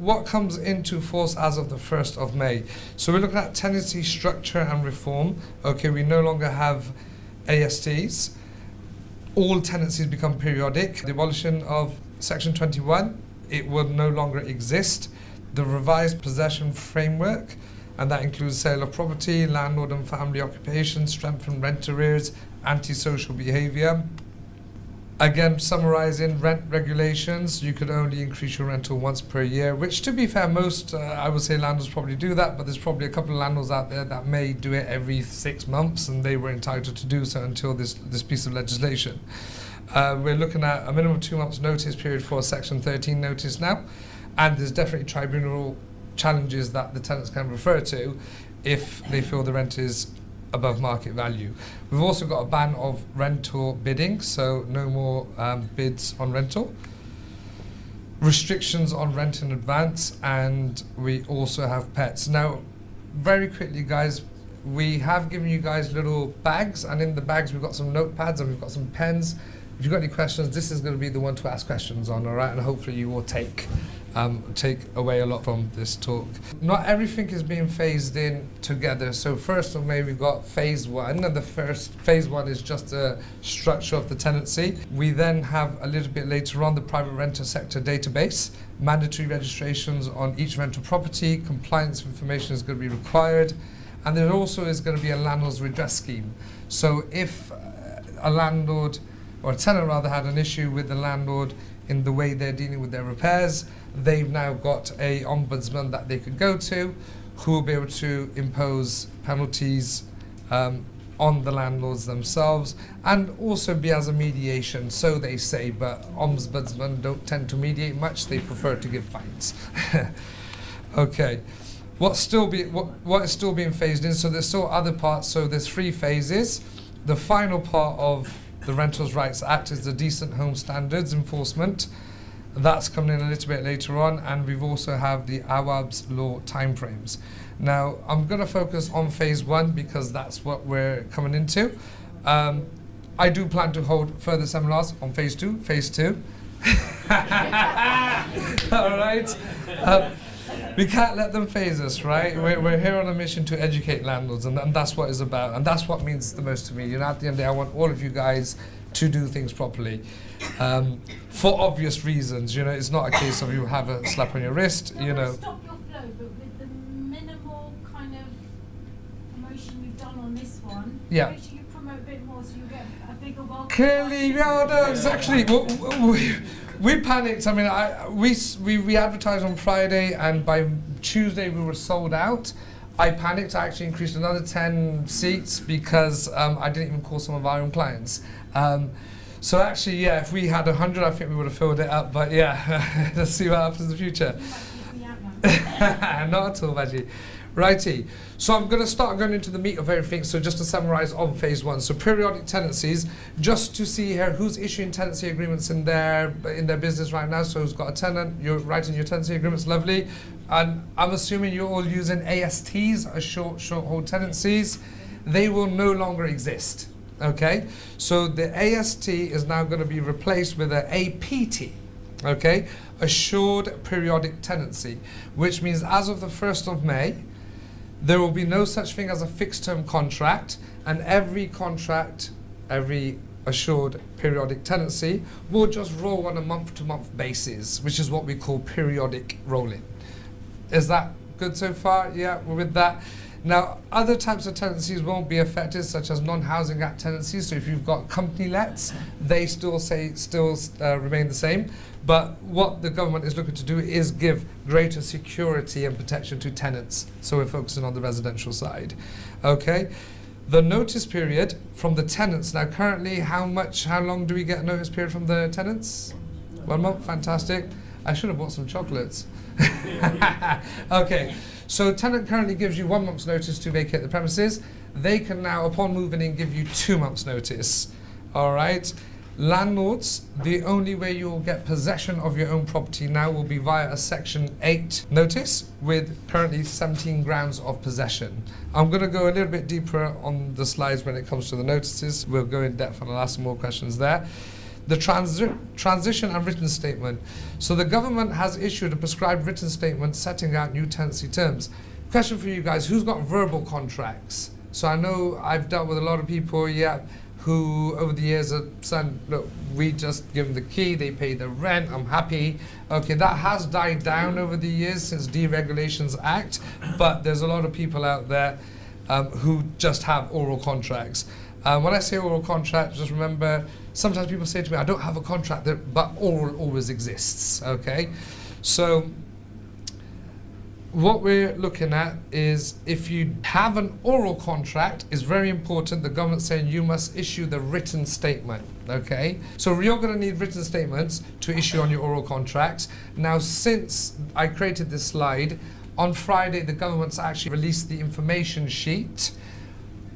what comes into force as of the 1st of May? So we're looking at tenancy structure and reform. Okay, we no longer have ASTs. All tenancies become periodic. The abolition of Section 21, it will no longer exist. The revised possession framework, and that includes sale of property, landlord and family occupation, strengthened rent arrears, antisocial behaviour. Again, summarising rent regulations, you could only increase your rental once per year, which to be fair, most, I would say landlords probably do that, but there's probably a couple of landlords out there that may do it every 6 months, and they were entitled to do so until this piece of legislation. We're looking at a minimum 2 months notice period for Section 13 notice now, and there's definitely tribunal challenges that the tenants can refer to if they feel the rent is above market value. We've also got a ban of rental bidding, so no more bids on rental. Restrictions on rent in advance, and we also have pets. Now, very quickly guys, we have given you guys little bags, and in the bags we've got some notepads and we've got some pens. If you've got any questions, this is going to be the one to ask questions on, all right? And hopefully you will take away a lot from this talk. Not everything is being phased in together. So 1st of May we've got phase 1, and the first phase 1 is just a structure of the tenancy. We then have a little bit later on the private renter sector database, mandatory registrations on each rental property, compliance information is going to be required, and there also is going to be a landlord's redress scheme. So if a landlord, or a tenant rather, had an issue with the landlord in the way they're dealing with their repairs, they've now got a ombudsman that they could go to, who will be able to impose penalties on the landlords themselves, and also be as a mediation, so they say, but ombudsmen don't tend to mediate much, they prefer to give fines. Okay, what is still being phased in, so there's still other parts, so there's 3 phases. The final part of the Renters' Rights Act is the Decent Home Standards enforcement. That's coming in a little bit later on, and we've also have the Awab's law timeframes. Now, I'm going to focus on phase 1 because that's what we're coming into. I do plan to hold further seminars on phase 2. All right. We can't let them phase us, right? We're here on a mission to educate landlords, and that's what it's about, and that's what means the most to me. You know, at the end of the day, I want all of you guys to do things properly, for obvious reasons. You know, it's not a case of you have a slap on your wrist. You know. Stop your flow, but with the minimal kind of promotion you've done on this one, yeah. make sure you promote a bit more so you get a bigger welcome. Clearly, no, exactly. We panicked. I mean, we advertised on Friday, and by Tuesday we were sold out. I panicked. I actually increased another 10 seats because I didn't even call some of our own clients. So actually, yeah, if we had 100, I think we would have filled it up. But yeah, let's see what happens in the future. Not at all, Maggie. Righty. So I'm going to start going into the meat of everything. So just to summarize on phase 1. So periodic tenancies, just to see here who's issuing tenancy agreements in their business right now. So who's got a tenant, you're writing your tenancy agreements, lovely. And I'm assuming you're all using ASTs, short hold tenancies. They will no longer exist. Okay? So the AST is now going to be replaced with an APT. Okay? Assured periodic tenancy, which means as of the 1st of May, there will be no such thing as a fixed term contract, and every contract, every assured periodic tenancy will just roll on a month to month basis, which is what we call periodic rolling. Is that good so far? Yeah, we're with that. Now, other types of tenancies won't be affected, such as non-housing act tenancies. So if you've got company lets, they still remain the same. But what the government is looking to do is give greater security and protection to tenants. So we're focusing on the residential side. Okay. The notice period from the tenants. Now currently, how long do we get a notice period from the tenants? 1 month, fantastic. I should have bought some chocolates. Okay, so tenant currently gives you 1 month's notice to vacate the premises. They can now, upon moving in, give you 2 months notice. All right. Landlords, the only way you will get possession of your own property now will be via a Section 8 notice with currently 17 grounds of possession. I'm going to go a little bit deeper on the slides when it comes to the notices. We'll go in depth and I'll ask some more questions there. The transition and written statement. So the government has issued a prescribed written statement setting out new tenancy terms. Question for you guys, who's got verbal contracts? So I know I've dealt with a lot of people, who over the years have said, look, we just give them the key, they pay the rent, I'm happy. Okay, that has died down over the years since Deregulations Act, but there's a lot of people out there who just have oral contracts. When I say oral contract, just remember, sometimes people say to me, I don't have a contract, but oral always exists, okay? So what we're looking at is if you have an oral contract, it's very important, the government's saying you must issue the written statement, okay? So you're going to need written statements to issue on your oral contracts. Now, since I created this slide, on Friday the government's actually released the information sheet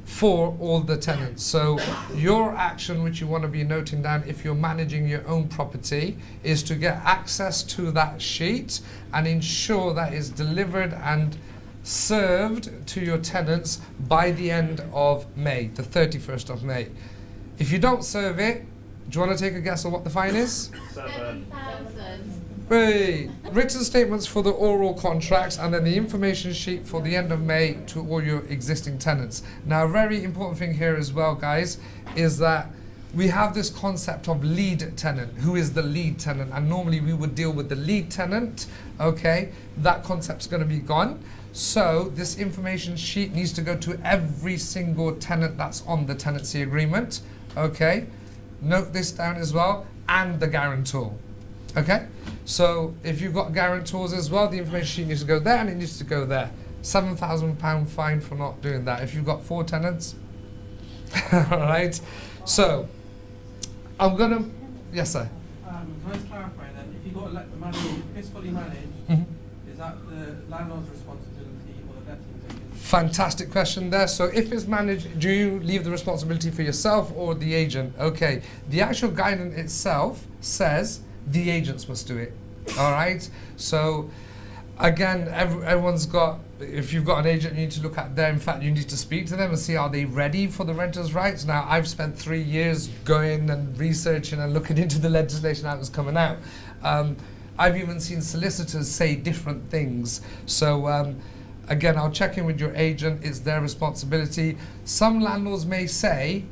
for all the tenants. So your action, which you want to be noting down if you're managing your own property, is to get access to that sheet and ensure that is delivered and served to your tenants by the end of May, the 31st of May. If you don't serve it, do you want to take a guess on what the fine is? 7,000. Right. Written statements for the oral contracts and then the information sheet for the end of May to all your existing tenants. Now, a very important thing here as well, guys, is that we have this concept of lead tenant. Who is the lead tenant? And normally we would deal with the lead tenant, okay? That concept's going to be gone. So this information sheet needs to go to every single tenant that's on the tenancy agreement, okay? Note this down as well, and the guarantor. Okay, so if you've got guarantors as well, the information sheet needs to go there and it needs to go there. £7,000 fine for not doing that if you've got 4 tenants. All right, so I'm gonna, yes sir. Can I just clarify that if you've got if it's fully managed, is that the landlord's responsibility or the lettings agent? Fantastic question there. So if it's managed, do you leave the responsibility for yourself or the agent? Okay, the actual guidance itself says the agents must do it. All right, so again, everyone's got, if you've got an agent, you need to look at them. In fact, you need to speak to them and see, are they ready for the renters' rights? Now, I've spent 3 years going and researching and looking into the legislation that was coming out. I've even seen solicitors say different things. So again, I'll check in with your agent. It's their responsibility. Some landlords may say,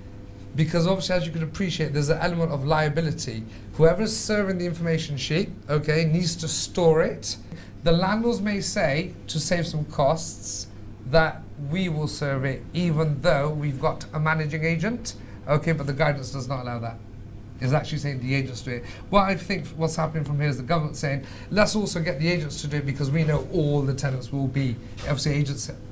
because obviously, as you can appreciate, there's an element of liability. Whoever's serving the information sheet, okay, needs to store it. The landlords may say, to save some costs, that we will serve it, even though we've got a managing agent, okay, but the guidance does not allow that. It's actually saying the agents do it. What I think what's happening from here is the government saying, let's also get the agents to do it because we know all the tenants will be, obviously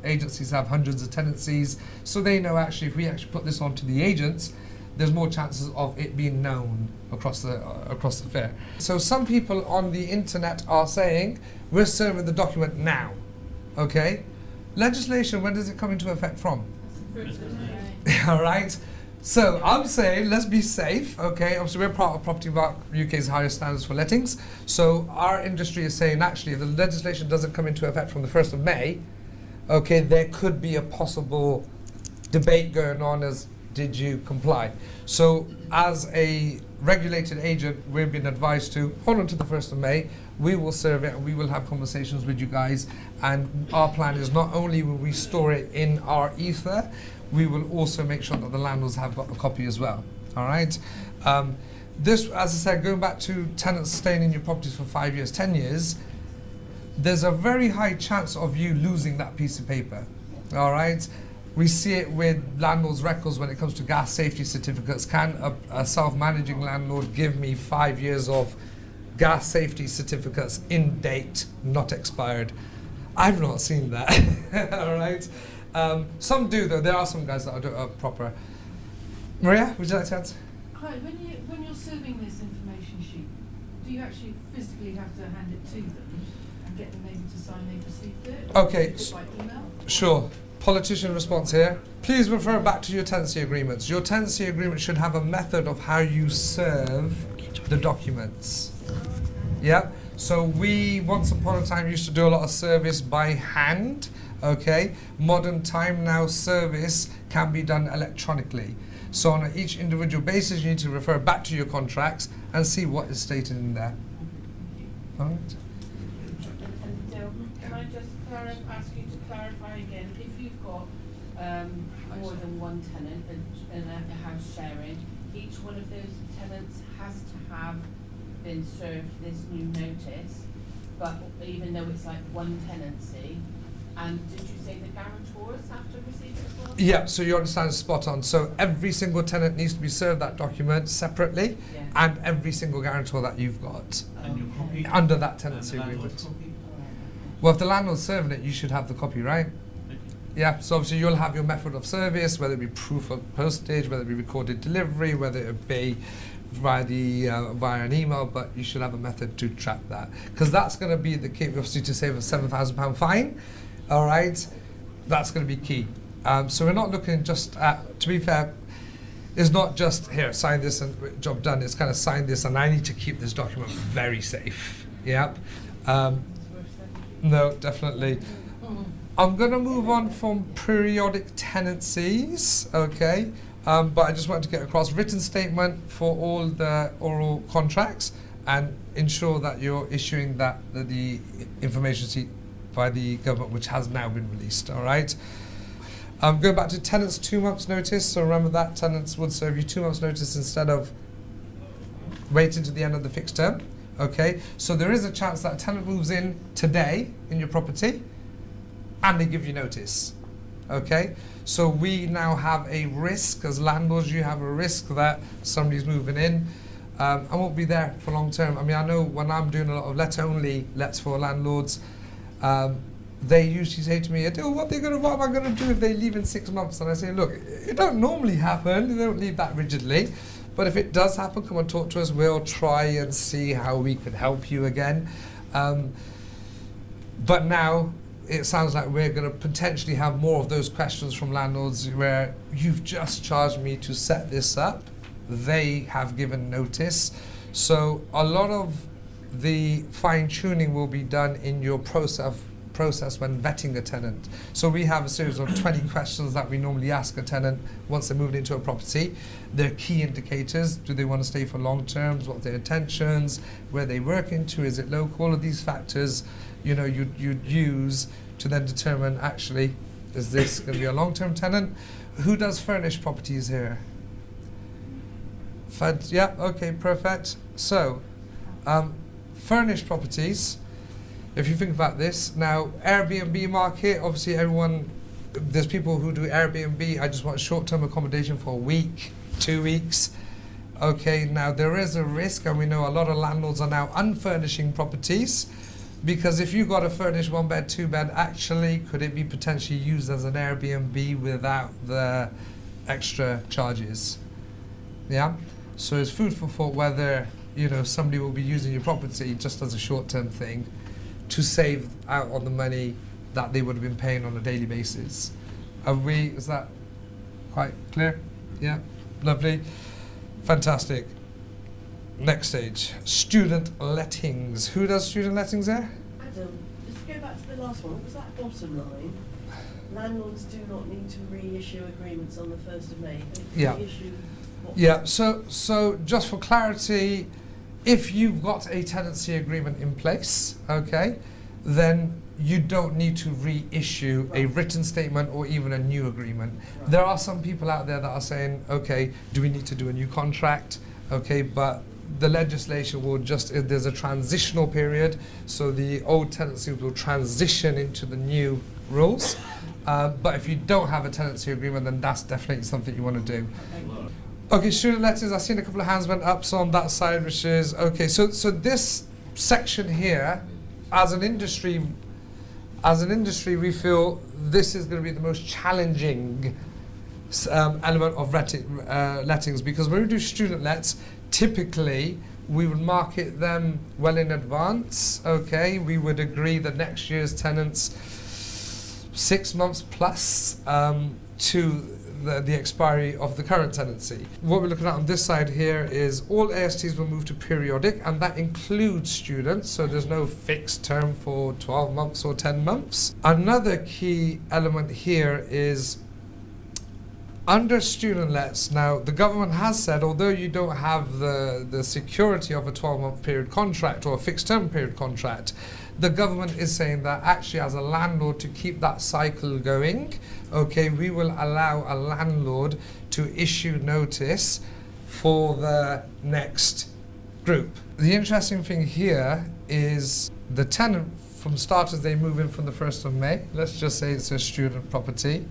agencies have hundreds of tenancies, so they know actually if we actually put this onto the agents, there's more chances of it being known across the fair. So some people on the internet are saying, we're serving the document now, okay? Legislation, when does it come into effect from? All right. So I'm saying, let's be safe, okay? Obviously, we're part of Property Mark UK's highest standards for lettings. So our industry is saying, actually, if the legislation doesn't come into effect from the 1st of May, okay, there could be a possible debate going on as, did you comply? So as a regulated agent, we've been advised to hold on to the 1st of May. We will serve it and we will have conversations with you guys. And our plan is not only will we store it in our ether, we will also make sure that the landlords have got a copy as well. All right. This, as I said, going back to tenants staying in your properties for 5 years, 10 years, there's a very high chance of you losing that piece of paper. All right. We see it with landlords' records when it comes to gas safety certificates. Can a self-managing landlord give me 5 years of gas safety certificates in date, not expired? I've not seen that. All right. Some do though. There are some guys that are proper. Maria, would you like to answer? Hi. When you're serving this information sheet, do you actually physically have to hand it to them and get them maybe to sign they've received it? Okay. By email? Sure. Politician response here. Please refer back to your tenancy agreements. Your tenancy agreement should have a method of how you serve the documents. Yeah. So we once upon a time used to do a lot of service by hand. Okay. Modern time now, service can be done electronically. So on each individual basis, you need to refer back to your contracts and see what is stated in there. All right. And can I just ask you to clarify again, if you've got more than one tenant in a house sharing, each one of those tenants has to have been served this new notice, but even though it's like one tenancy, and did you say the guarantors have to receive it as well? Yeah, so you understand spot on. So every single tenant needs to be served that document separately, Yeah. and every single guarantor that you've got And your copy. under that And tenancy the landlord's agreement. copy. Well, if the landlord's serving it, you should have the copy, right? Okay. Yeah, so obviously you'll have your method of service, whether it be proof of postage, whether it be recorded delivery, whether it be via an email, but you should have a method to track that, because that's going to be the key. Obviously, to save a £7,000 fine, all right, that's going to be key. So we're not looking just at, to be fair, it's not just here, sign this and job done. It's kind of sign this and I need to keep this document very safe. Yep. No, definitely. I'm going to move on from periodic tenancies, okay? But I just wanted to get across written statement for all the oral contracts and ensure that you're issuing the information sheet by the government, which has now been released, all right? Going back to tenants 2 months notice, so remember that tenants would serve you 2 months notice instead of waiting to the end of the fixed term, okay? So there is a chance that a tenant moves in today in your property and they give you notice, okay? So we now have a risk, as landlords, you have a risk that somebody's moving in and won't be there for long term. I mean, I know when I'm doing a lot of let-only lets for landlords, they usually say to me, oh, what am I going to do if they leave in 6 months? And I say, look, it don't normally happen. They don't leave that rigidly. But if it does happen, come and talk to us. We'll try and see how we can help you again. But now it sounds like we're going to potentially have more of those questions from landlords where you've just charged me to set this up. They have given notice. So a lot of the fine-tuning will be done in your process when vetting a tenant. So we have a series of 20 questions that we normally ask a tenant once they moved into a property. They're key indicators. Do they want to stay for long terms? What are their intentions? Where they work into? Is it local? All of these factors, you know, you'd use to then determine, actually, is this going to be a long-term tenant? Who does furnished properties here? Yeah, okay, perfect. So, furnished properties, if you think about this, now Airbnb market, obviously there's people who do Airbnb, I just want short-term accommodation for a week, 2 weeks. Okay, now there is a risk, and we know a lot of landlords are now unfurnishing properties, because if you got a furnished 1-bed, 2-bed, actually, could it be potentially used as an Airbnb without the extra charges? Yeah? So it's food for thought whether, you know, somebody will be using your property just as a short-term thing to save out on the money that they would have been paying on a daily basis. Is that quite clear? Yeah, lovely. Fantastic. Next stage, student lettings. Who does student lettings there? Adam, just to go back to the last one, what was that bottom line? Landlords do not need to reissue agreements on the 1st of May. Yeah. Reissue what? Yeah, so just for clarity, if you've got a tenancy agreement in place, okay, then you don't need to reissue a written statement or even a new agreement. Right. There are some people out there that are saying, okay, do we need to do a new contract? Okay, but the legislation will there's a transitional period, so the old tenancy will transition into the new rules. But if you don't have a tenancy agreement, then that's definitely something you want to do. Okay, student letters, I've seen a couple of hands went up, so on that side, which is, okay, so this section here, as an industry, we feel this is going to be the most challenging element of lettings, because when we do student lets, typically we would market them well in advance, okay? We would agree that next year's tenants 6 months plus to the expiry of the current tenancy. What we're looking at on this side here is all ASTs will move to periodic, and that includes students, so there's no fixed term for 12 months or 10 months. Another key element here is under student lets, now the government has said, although you don't have the security of a 12-month period contract or a fixed term period contract, the government is saying that actually as a landlord, to keep that cycle going, okay, we will allow a landlord to issue notice for the next group. The interesting thing here is the tenant, from starters, they move in from the 1st of May. Let's just say it's a student property.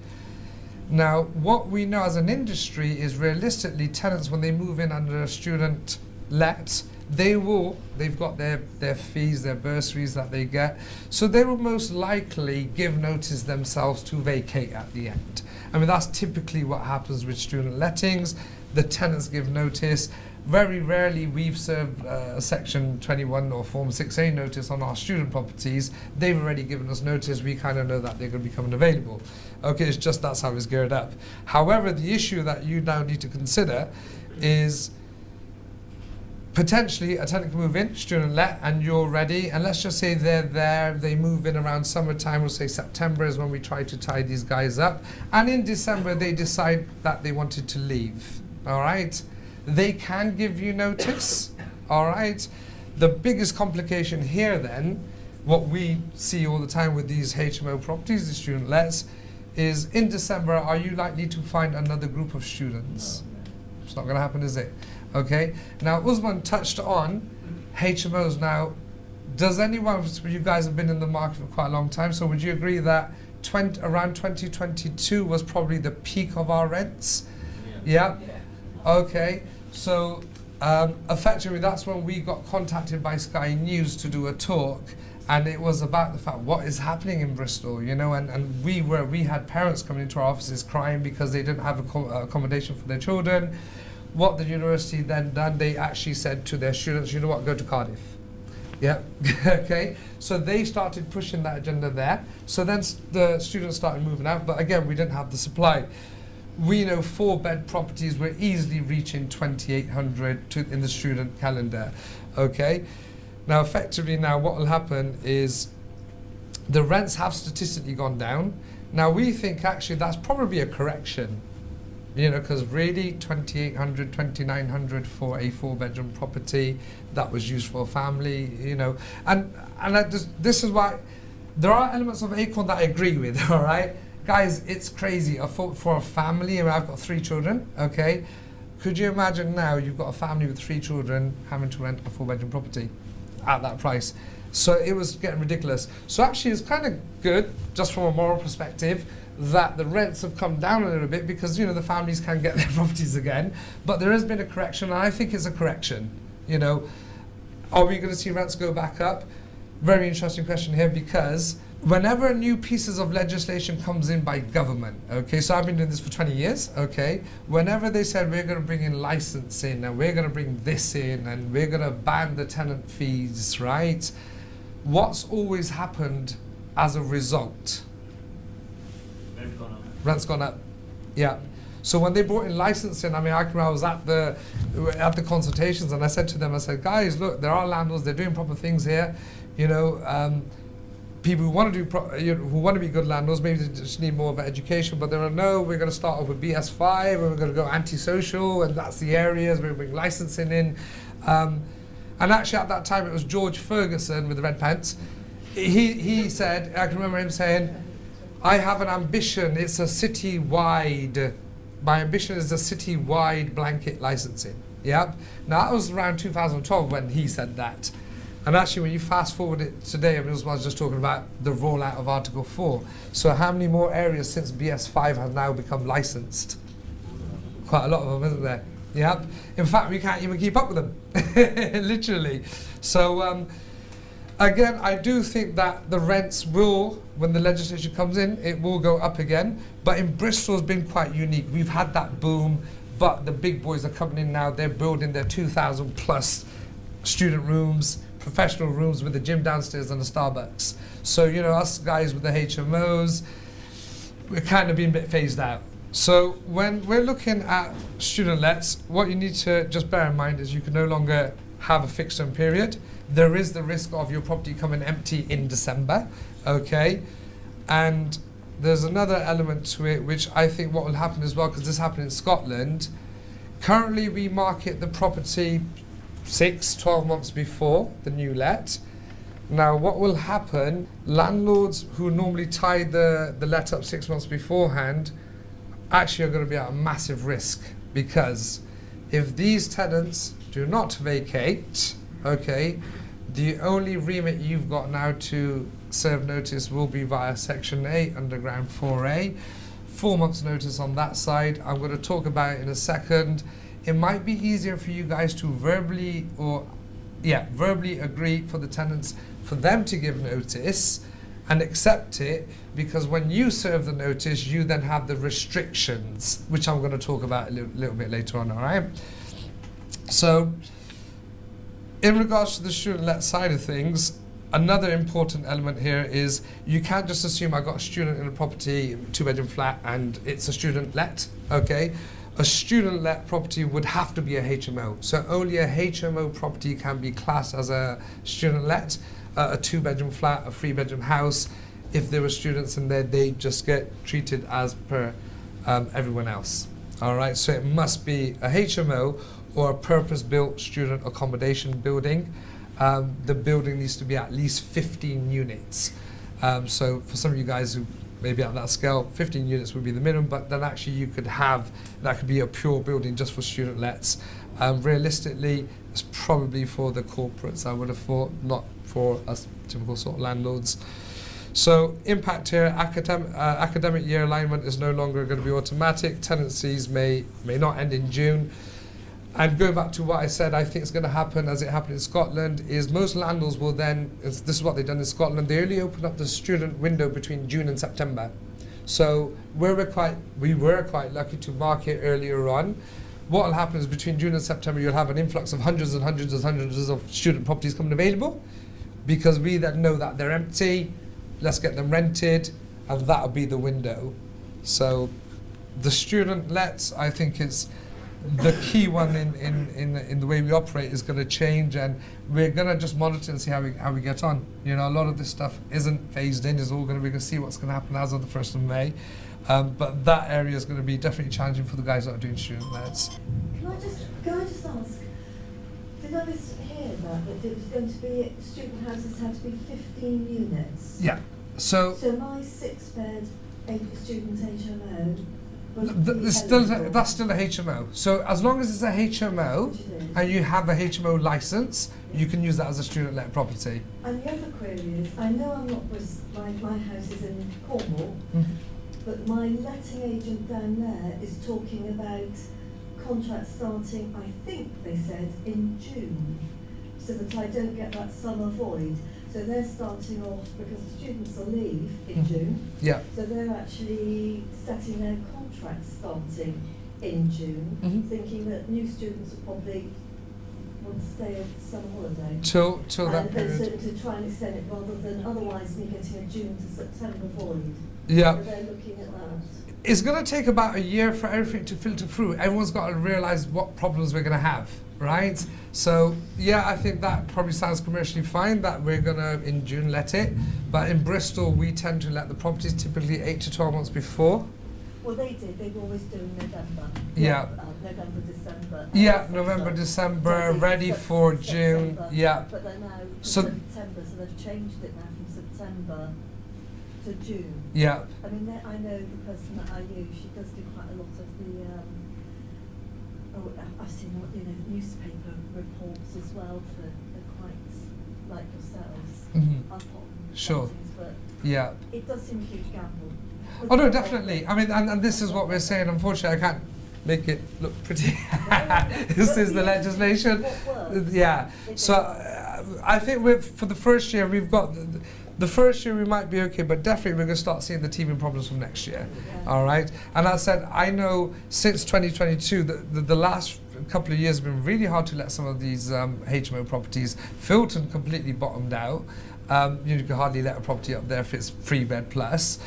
Now, what we know as an industry is realistically tenants, when they move in under a student let, they've got their fees, their bursaries that they get, so they will most likely give notice themselves to vacate at the end. I mean, that's typically what happens with student lettings. The tenants give notice. Very rarely we've served a Section 21 or Form 6A notice on our student properties. They've already given us notice. We kind of know that they're going to be coming available. Okay, it's just that's how it's geared up. However, the issue that you now need to consider is potentially a tenant can move in, student let, and you're ready, and let's just say they're there, they move in around summertime, we'll say September is when we try to tie these guys up, and in December they decide that they wanted to leave, all right? They can give you notice, all right? The biggest complication here then, what we see all the time with these HMO properties, the student lets, is in December, are you likely to find another group of students? It's not going to happen, is it? Okay. Now, Usman touched on HMOs. Now, does anyone, you guys have been in the market for quite a long time, so would you agree that around 2022 was probably the peak of our rents? Yeah? Okay. So, effectively, that's when we got contacted by Sky News to do a talk, and it was about the fact what is happening in Bristol, you know, and we had parents coming into our offices crying because they didn't have accommodation for their children. What the university then done, they actually said to their students, you know what, go to Cardiff. Yeah, okay. So they started pushing that agenda there. So then the students started moving out, but again, we didn't have the supply. We know 4-bed properties were easily reaching 2,800 in the student calendar, okay? Now, effectively now what will happen is the rents have statistically gone down. Now, we think actually that's probably a correction, you know, because really 2,800, 2,900 for a 4-bedroom property that was used for a family, you know, and this is why there are elements of Acorn that I agree with, all right? Guys, it's crazy. For a family, and I've got 3 children, okay? Could you imagine now you've got a family with 3 children having to rent a 4-bedroom property at that price? So it was getting ridiculous. So actually it's kind of good, just from a moral perspective, that the rents have come down a little bit because, you know, the families can get their properties again. But there has been a correction, and I think it's a correction. You know, are we going to see rents go back up? Very interesting question here, because whenever new pieces of legislation comes in by government, okay, so I've been doing this for 20 years, okay, whenever they said we're going to bring in licensing and we're going to bring this in and we're going to ban the tenant fees, right? What's always happened as a result? Rent's gone up. Yeah. So when they brought in licensing, I mean, I was at the consultations, and I said to them, I said, guys, look, there are landlords, they're doing proper things here, you know, people who want to do who want to be good landlords, maybe they just need more of an education, but there are no, we're going to start off with BS5 and we're going to go antisocial, and that's the areas we're bring licensing in. And actually at that time it was George Ferguson with the red pants. He said, I can remember him saying, I have an ambition, it's a city-wide, my ambition is a city-wide blanket licensing. Yep. Now that was around 2012 when he said that. And actually when you fast forward it today, I was just talking about the rollout of Article 4. So how many more areas since BS5 have now become licensed? Quite a lot of them, isn't there? Yep. In fact, we can't even keep up with them, literally. So again, I do think that the rents will, when the legislation comes in, it will go up again. But in Bristol, it's been quite unique. We've had that boom, but the big boys are coming in now. They're building their 2,000 plus student rooms, professional rooms with a gym downstairs and a Starbucks. So, you know, us guys with the HMOs, we're kind of being a bit phased out. So when we're looking at student lets, what you need to just bear in mind is you can no longer have a fixed term period. There is the risk of your property coming empty in December, okay? And there's another element to it, which I think what will happen as well, because this happened in Scotland. Currently, we market the property 6-12 months before the new let. Now, what will happen, landlords who normally tie the let up 6 months beforehand actually are going to be at a massive risk, because if these tenants do not vacate, okay, the only remit you've got now to serve notice will be via Section 8, Underground 4A. 4 months notice on that side. I'm going to talk about it in a second. It might be easier for you guys to verbally agree for the tenants, for them to give notice and accept it, because when you serve the notice, you then have the restrictions, which I'm going to talk about a little bit later on, all right? So, in regards to the student let side of things, another important element here is you can't just assume I got a student in a property, 2-bedroom flat, and it's a student let, okay? A student let property would have to be a HMO. So only a HMO property can be classed as a student let. A 2-bedroom flat, a 3-bedroom house, if there were students in there, they just get treated as per everyone else. All right, so it must be a HMO or a purpose-built student accommodation building. The building needs to be at least 15 units. So for some of you guys who maybe at that scale, 15 units would be the minimum, but then actually you could have, that could be a pure building just for student lets. Realistically, it's probably for the corporates, I would have thought, not for us typical sort of landlords. So impact here, academic year alignment is no longer going to be automatic. Tenancies may not end in June. And going back to what I said, I think it's going to happen as it happened in Scotland, is most landlords will then, this is what they've done in Scotland, they only open up the student window between June and September. So we were quite lucky to market earlier on. What will happen is between June and September, you'll have an influx of hundreds and hundreds and hundreds of student properties coming available, because we then know that they're empty, let's get them rented, and that'll be the window. So the student lets, I think, is the key one in the way we operate is going to change, and we're going to just monitor and see how we get on. You know, a lot of this stuff isn't phased in, it's all going to be going to see what's going to happen as of the 1st of May. But that area is going to be definitely challenging for the guys that are doing student lets. Can I just ask, did I mishear that it was going to be, student houses had to be 15 units? Yeah. So my 6-bed student HMO that's still a HMO. So as long as it's a HMO and you have a HMO license, you can use that as a student let property. And the other query is, I know I'm not, my house is in Cornwall, but my letting agent down there is talking about contracts starting, I think they said, in June, so that I don't get that summer void. So they're starting off, because the students will leave in June, Yeah. so they're actually setting their contracts starting in June, thinking that new students will probably want to stay at summer holiday. Till that And period. so to try and extend it rather than otherwise me getting a June to September void. Yeah. So they're looking at that. It's going to take about a year for everything to filter through. Everyone's got to realise what problems we're going to have, right? So, yeah, I think that probably sounds commercially fine that we're going to, in June, let it. But in Bristol, we tend to let the properties typically 8 to 12 months before. Well, they did. They've always done November. Yeah. November, December. Yeah, November, December, ready for June. September. Yeah. But they're now So- September, so they've changed it now from September to June. Yeah. I mean, I know the person that I use, she does do quite a lot of the, I've seen, newspaper reports as well for quite, like yourselves, up on Sure. things, but Yeah. it does seem a huge gamble. Oh no, definitely. I mean, and this is what we're saying. Unfortunately, I can't make it look pretty. This is the legislation. What works? Yeah. So I think for the first year we've got the first year we might be okay, but definitely we're going to start seeing the teething problems from next year. Yeah. All right. And I said I know since 2022 the last couple of years have been really hard to let some of these HMO properties. Filton completely bottomed out. You can hardly let a property up there if it's 3-bed plus.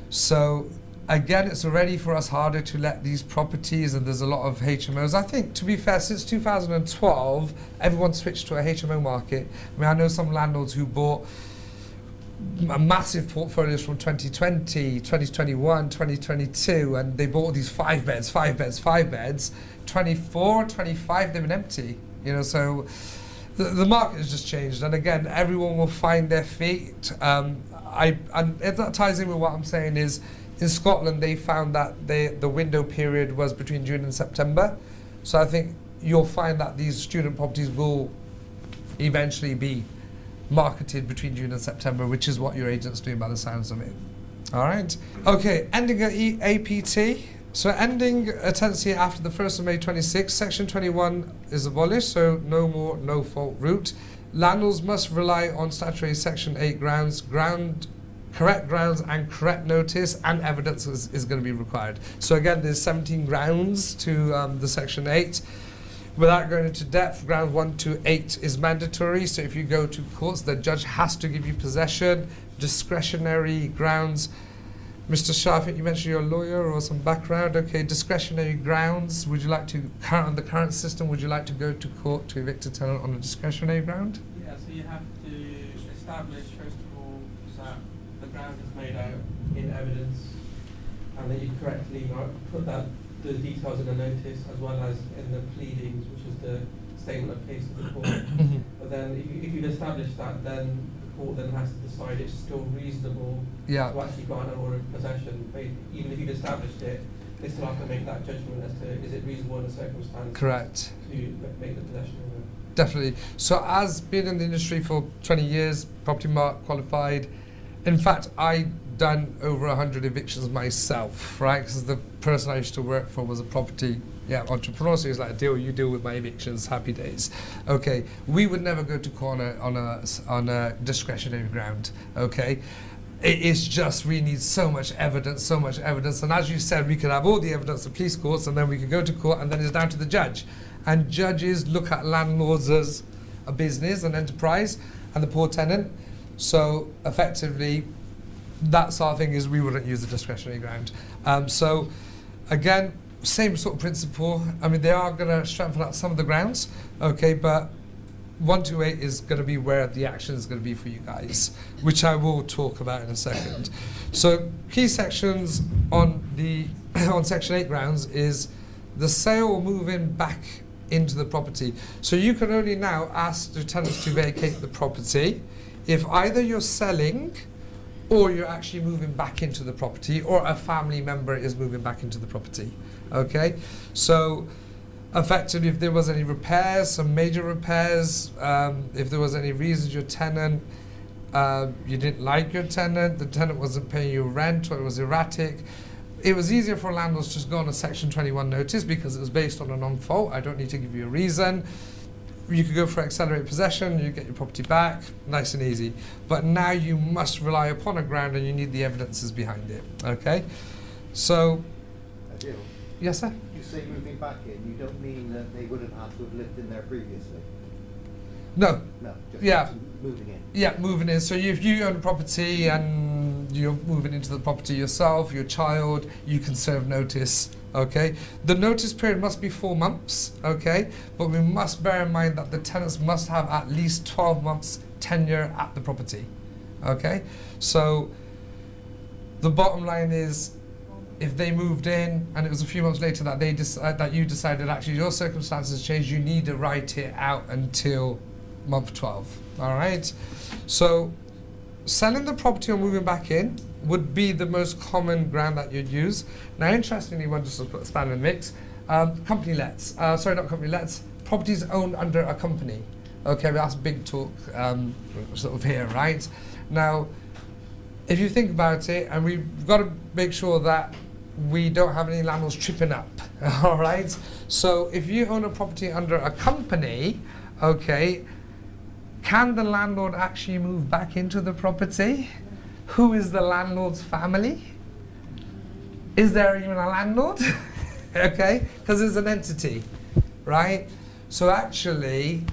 So again, it's already for us harder to let these properties, and there's a lot of HMOs. I think, to be fair, since 2012, everyone switched to a HMO market. I mean, I know some landlords who bought massive portfolios from 2020, 2021, 2022, and they bought these 5 beds, 5 beds, 5 beds. 24, 25, they've been empty. You know, so the market has just changed, and again, everyone will find their feet. And that ties in with what I'm saying is, in Scotland, they found that the window period was between June and September. So I think you'll find that these student properties will eventually be marketed between June and September, which is what your agent's doing by the sounds of it. All right. Okay, ending at APT. So ending a tenancy after the 1st of May 26, Section 21 is abolished, so no more no-fault route. Landlords must rely on statutory Section 8 grounds, correct grounds and correct notice, and evidence is going to be required. So again, there's 17 grounds to the Section 8. Without going into depth, ground 1 to 8 is mandatory. So if you go to courts, the judge has to give you possession. Discretionary grounds. Mr. Shah, I think you mentioned you're a lawyer or some background. Okay, discretionary grounds. Would you like to, on the current system, would you like to go to court to evict a tenant on a discretionary ground? Yeah, so you have to establish, first of all, that the ground is made out in evidence, and that you correctly put the details in the notice as well as in the pleadings, which is the statement of case of the court. But then if you've established that, then the court then has to decide it's still reasonable to actually grant an order of possession. But even if you've established it, they still have to make that judgment as to is it reasonable in the circumstances Correct. to make the possession order. Definitely. So as being in the industry for 20 years, property mark qualified, in fact, I done over 100 evictions myself, right? Because the person I used to work for was a property entrepreneur, so he was like, you deal with my evictions, happy days. Okay, we would never go to court on a discretionary ground, okay? It is just, we need so much evidence, and as you said, we could have all the evidence of police courts, and then we could go to court, and then it's down to the judge. And judges look at landlords as a business, an enterprise, and the poor tenant. So effectively, that sort of thing is we wouldn't use the discretionary ground. So again, same sort of principle. I mean, they are going to strengthen up some of the grounds, okay, but 128 is going to be where the action is going to be for you guys, which I will talk about in a second. So key sections on the on Section 8 grounds is the sale or move-in back into the property. So you can only now ask the tenants to vacate the property if either you're selling or you're actually moving back into the property, or a family member is moving back into the property. Okay, so effectively, if there was any repairs, some major repairs, if there was any reasons your tenant, you didn't like your tenant, the tenant wasn't paying you rent, or it was erratic, it was easier for landlords to just go on a Section 21 notice because it was based on a non-fault. I don't need to give you a reason. You could go for accelerated possession, you get your property back, nice and easy. But now you must rely upon a ground and you need the evidences behind it, okay? So, Adil, yes sir? you say moving back in, you don't mean that they wouldn't have to have lived in there previously? No. No, just moving in. Yeah, moving in. So if you own a property and you're moving into the property yourself, your child, you can serve notice. Okay, the notice period must be 4 months, okay, but we must bear in mind that the tenants must have at least 12 months tenure at the property, okay? So the bottom line is, if they moved in and it was a few months later that that you decided actually your circumstances changed, you need to write it out until month 12, all right? So selling the property or moving back in would be the most common ground that you'd use. Now, interestingly, one just to put a standard mix, company lets, properties owned under a company. Okay, that's big talk sort of here, right? Now, if you think about it, and we've got to make sure that we don't have any landlords tripping up, all right? So if you own a property under a company, okay, can the landlord actually move back into the property? Who is the landlord's family? Is there even a landlord? Okay, because it's an entity, right? So actually,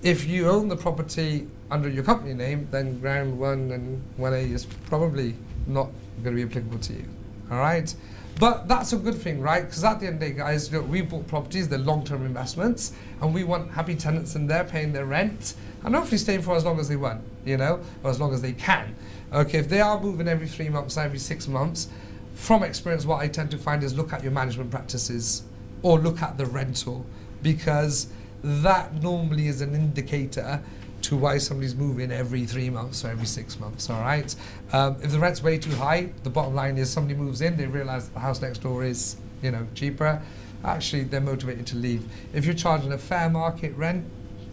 if you own the property under your company name, then ground 1 and 1A is probably not going to be applicable to you, all right? But that's a good thing, right? Because at the end of the day, guys, we bought properties, they're long-term investments, and we want happy tenants in there paying their rent, and hopefully staying for as long as they want, you know, or as long as they can. Okay, if they are moving every 3 months, every 6 months, from experience, what I tend to find is look at your management practices or look at the rental, because that normally is an indicator to why somebody's moving every 3 months or every 6 months, all right? If the rent's way too high, the bottom line is somebody moves in, they realise the house next door is, you know, cheaper. Actually, they're motivated to leave. If you're charging a fair market rent,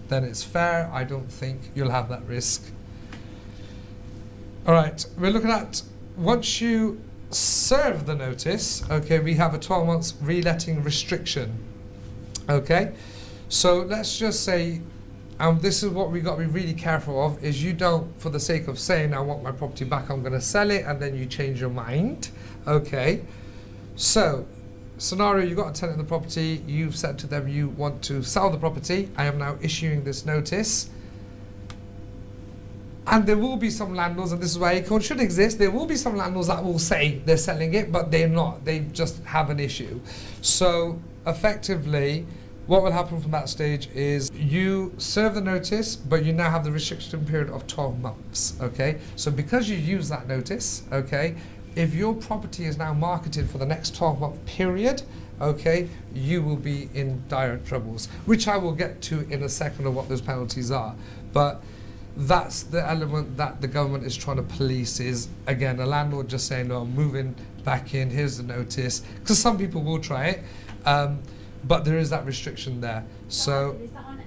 then it's fair. I don't think you'll have that risk. All right, we're looking at once you serve the notice, okay, we have a 12 months reletting restriction. Okay, so let's just say, this is what we got to be really careful of, is you don't, for the sake of saying I want my property back, I'm going to sell it, and then you change your mind. Okay, so scenario, you've got a tenant in the property, you've said to them you want to sell the property, I am now issuing this notice. And there will be some landlords, and this is why Acorn should exist, there will be some landlords that will say they're selling it, but they're not. They just have an issue. So effectively, what will happen from that stage is you serve the notice, but you now have the restriction period of 12 months, okay? So because you use that notice, okay, if your property is now marketed for the next 12-month period, okay, you will be in dire troubles, which I will get to in a second of what those penalties are. But that's the element that the government is trying to police, is, again, a landlord just saying, no, I'm moving back in, here's the notice. Because some people will try it, but there is that restriction there. So Is that on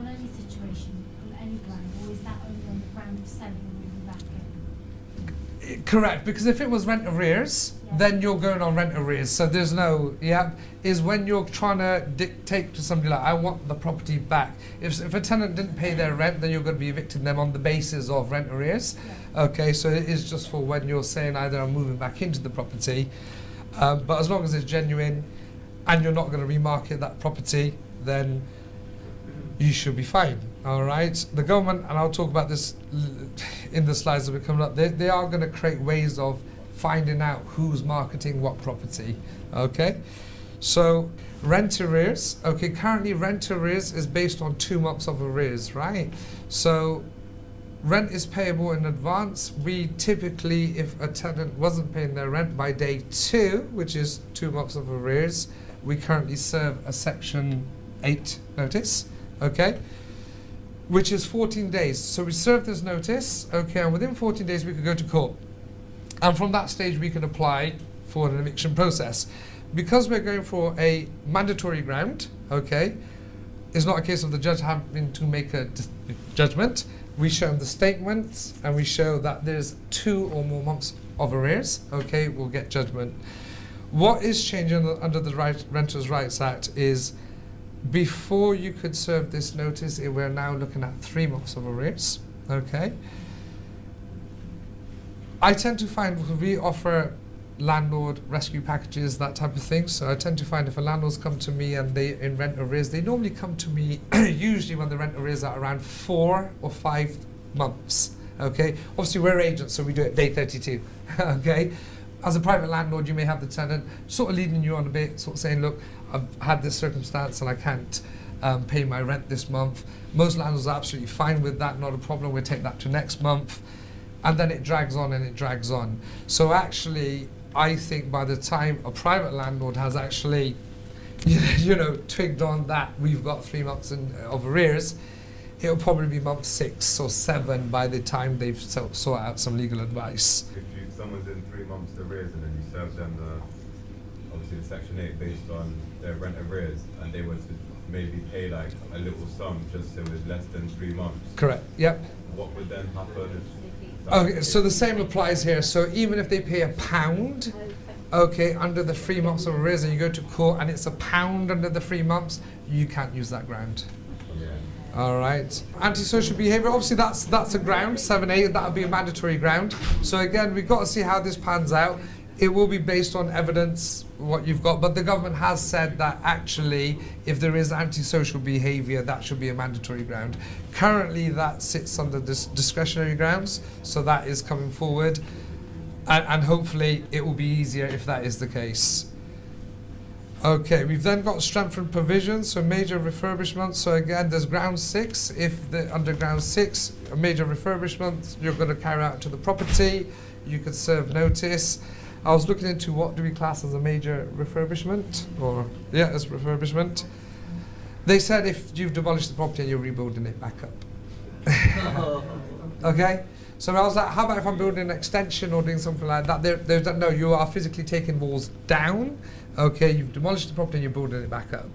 any situation, on any ground, or is that only on the ground of selling and moving back in? correct, because if it was rent arrears, Yeah. then you're going on rent arrears. So there's no, is when you're trying to dictate to somebody like, I want the property back. If a tenant didn't pay their rent, then you're going to be evicting them on the basis of rent arrears. Yeah. Okay, so it is just for when you're saying either I'm moving back into the property, but as long as it's genuine and you're not going to remarket that property, then you should be fine. All right, the government, and I'll talk about this in the slides that are coming up, they are going to create ways of finding out who's marketing what property. Okay, so rent arrears. Okay, currently rent arrears is based on 2 months of arrears, right? So rent is payable in advance. We typically, if a tenant wasn't paying their rent by day 2, which is 2 months of arrears, we currently serve a Section 8 notice, okay, which is 14 days. So we serve this notice, okay, and within 14 days we could go to court. And from that stage we can apply for an eviction process. Because we're going for a mandatory ground, okay, it's not a case of the judge having to make a judgment. We show them the statements and we show that there's 2 or more months of arrears, okay, we'll get judgment. What is changing under the Renters' Rights Act is before you could serve this notice, we're now looking at 3 months of arrears, okay? I tend to find we offer landlord rescue packages, that type of thing. So I tend to find if a landlord's come to me and they in rent arrears, they normally come to me usually when the rent arrears are around 4 or 5 months. Okay, obviously we're agents, so we do it day 32. Okay, as a private landlord, you may have the tenant sort of leading you on a bit, sort of saying, look, I've had this circumstance and I can't pay my rent this month. Most landlords are absolutely fine with that, not a problem. We'll take that to next month. And then it drags on and it drags on. So actually, I think by the time a private landlord has actually, you know, twigged on that we've got 3 months of arrears, it'll probably be month 6 or 7 by the time they've sought out some legal advice. If someone's in 3 months arrears and then you serve them obviously the Section 8 based on their rent arrears, and they were to maybe pay like a little sum just so it was less than 3 months. Correct, yep. What would then happen? Okay, so the same applies here. So even if they pay £1, okay, under the 3 months of arrears, and you go to court and it's £1 under the 3 months, you can't use that ground. Yeah. All right. Antisocial behaviour, obviously that's a ground, 7A, that would be a mandatory ground. So again, we've got to see how this pans out. It will be based on evidence, what you've got, but the government has said that actually, if there is antisocial behaviour, that should be a mandatory ground. Currently, that sits under discretionary grounds, so that is coming forward, and hopefully it will be easier if that is the case. Okay, we've then got strengthened provisions, so major refurbishment. So again, there's ground 6. If the under ground 6, a major refurbishment, you're going to carry out to the property, you could serve notice. I was looking into what do we class as a major refurbishment, or yeah, as refurbishment. They said if you've demolished the property and you're rebuilding it back up. Okay, so I was like, how about if I'm building an extension or doing something like that? There's that, no, you are physically taking walls down. Okay, you've demolished the property and you're building it back up.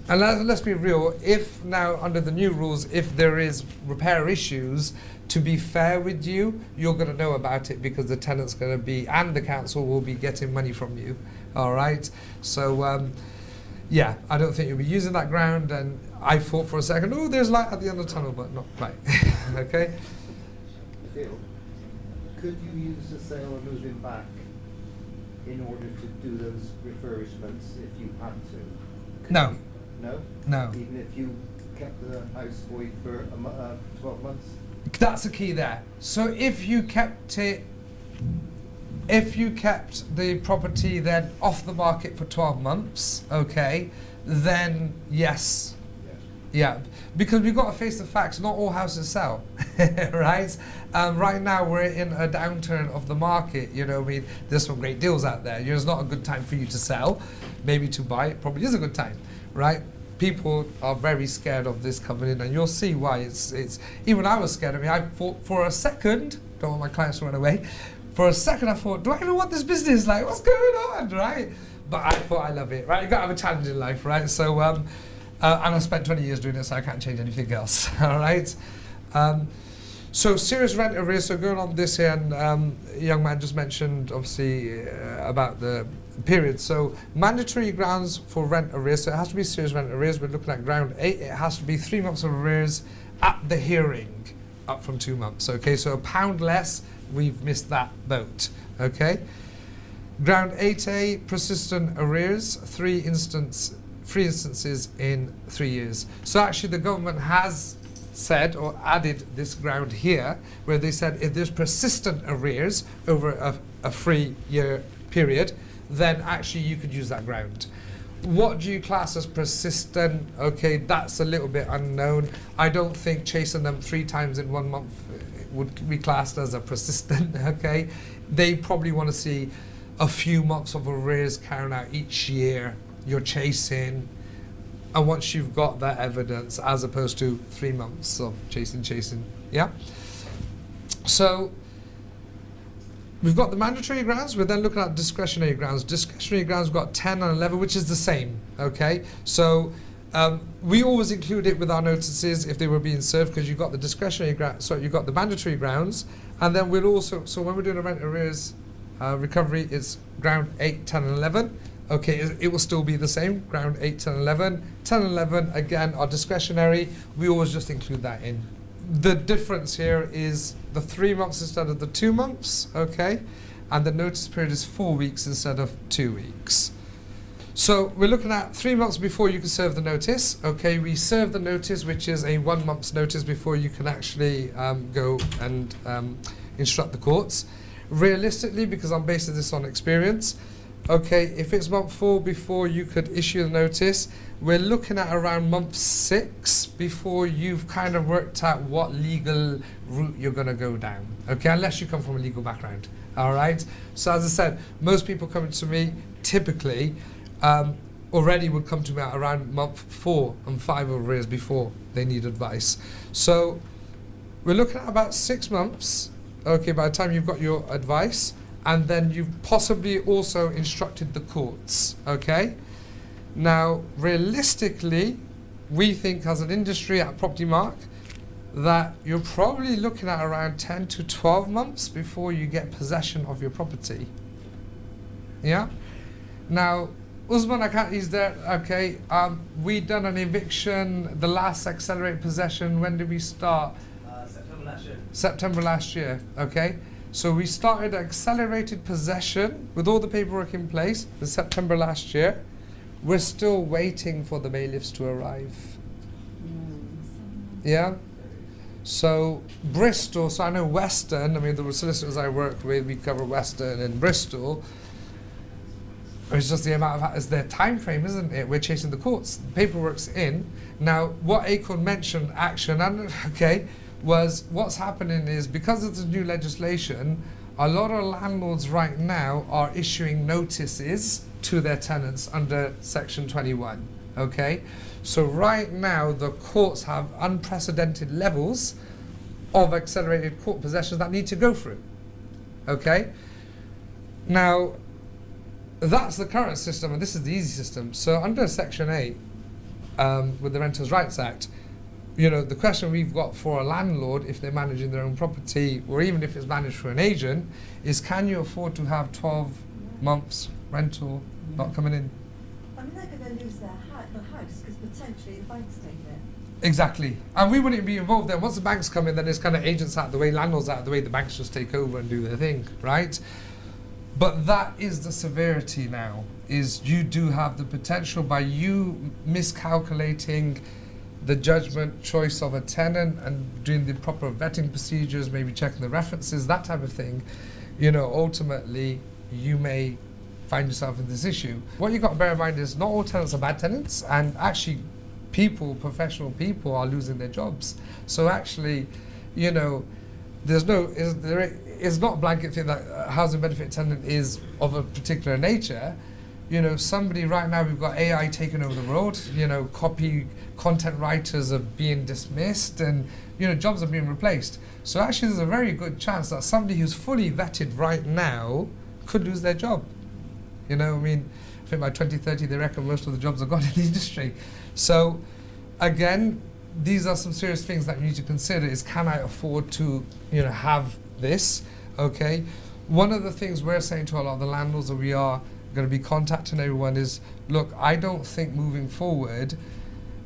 And let's be real, if now under the new rules, if there is repair issues, to be fair with you, you're going to know about it because the tenant's going to be, and the council will be getting money from you. All right, so yeah, I don't think you'll be using that ground. And I thought for a second, oh, there's light at the end of the tunnel, but not quite. Okay. Bill, could you use the sale and moving back in order to do those refurbishments if you had to? Could No. you- No? No. Even if you kept the house void for 12 months? That's the key there. So if you kept the property then off the market for 12 months, okay, then yes. Yeah, because we've got to face the facts, not all houses sell, right? Right now we're in a downturn of the market, you know, I mean, there's some great deals out there. It's not a good time for you to sell, maybe to buy, it probably is a good time, right? People are very scared of this coming in, and you'll see why. It's even I was scared. I mean, I thought for a second, don't want my clients to run away, for a second I thought, do I even want this business? Like, what's going on, right? But I thought I love it, right? You've got to have a challenge in life, right? So, and I spent 20 years doing it, so I can't change anything else, all right? So serious rent arrears, so going on this here, and a young man just mentioned, obviously, about the period. So mandatory grounds for rent arrears, so it has to be serious rent arrears. We're looking at ground 8, it has to be 3 months of arrears at the hearing, up from 2 months, okay? So £1 less, we've missed that boat, okay? Ground 8A, persistent arrears, 3 instances in 3 years. So actually the government has said or added this ground here where they said if there's persistent arrears over a 3-year period, then actually you could use that ground. What do you class as persistent? Okay, that's a little bit unknown. I don't think chasing them 3 times in 1 month would be classed as a persistent, okay? They probably want to see a few months of arrears carried out each year. You're chasing, and once you've got that evidence, as opposed to 3 months of chasing, yeah? So we've got the mandatory grounds, we're then looking at discretionary grounds. Discretionary grounds, we've got 10 and 11, which is the same, okay? So we always include it with our notices if they were being served, because you've got the discretionary grounds, so you've got the mandatory grounds, and then we'll also, so when we're doing a rent arrears recovery, it's ground 8, 10 and 11. Okay, it will still be the same, ground 8, 10, 11. 10 and 11, again, are discretionary. We always just include that in. The difference here is the 3 months instead of the 2 months, okay? And the notice period is 4 weeks instead of 2 weeks. So we're looking at 3 months before you can serve the notice, okay? We serve the notice, which is a 1 month's notice before you can actually go and instruct the courts. Realistically, because I'm basing this on experience, okay, if it's month 4 before you could issue the notice, we're looking at around month 6 before you've kind of worked out what legal route you're going to go down, okay, unless you come from a legal background, all right? So as I said, most people coming to me typically already would come to me at around month 4 and 5 of arrears before they need advice. So we're looking at about 6 months, okay, by the time you've got your advice, and then you've possibly also instructed the courts, okay? Now, realistically, we think as an industry at Property Mark that you're probably looking at around 10 to 12 months before you get possession of your property. Yeah? Now, Usman, he's there, okay, we done an eviction, the last accelerated possession, when did we start? September last year. September last year, okay? So we started accelerated possession with all the paperwork in place in September last year. We're still waiting for the bailiffs to arrive. Yeah? So Bristol, so I know Western, I mean the solicitors I work with, we cover Western and Bristol. It's just the amount of, it's their time frame, isn't it? We're chasing the courts. The paperwork's in. Now, what Acorn mentioned, action, and okay, was what's happening is because of the new legislation, a lot of landlords right now are issuing notices to their tenants under Section 21. Okay, so right now the courts have unprecedented levels of accelerated court possessions that need to go through. Okay, now that's the current system, and this is the easy system. So under Section 8, with the Renters' Rights Act, you know, the question we've got for a landlord, if they're managing their own property, or even if it's managed through an agent, is can you afford to have 12 months rental not coming in? I mean, they're going to lose the house because potentially the bank's taking it. Exactly. And we wouldn't be involved there. Once the banks come in, then it's kind of agents out of the way, landlords out of the way, the banks just take over and do their thing, right? But that is the severity now, is you do have the potential by you miscalculating the judgment choice of a tenant and doing the proper vetting procedures, maybe checking the references, that type of thing, you know, ultimately you may find yourself in this issue. What you've got to bear in mind is not all tenants are bad tenants, and actually people, professional people, are losing their jobs. So actually, you know, there is not a blanket thing that a housing benefit tenant is of a particular nature. You know, somebody right now, we've got AI taking over the world, you know, content writers are being dismissed, and, you know, jobs are being replaced. So actually there's a very good chance that somebody who's fully vetted right now could lose their job. You know, I mean, I think by 2030 they reckon most of the jobs are gone in the industry. So again, these are some serious things that you need to consider is, can I afford to, you know, have this, okay? One of the things we're saying to a lot of the landlords that we are going to be contacting everyone is, look, I don't think moving forward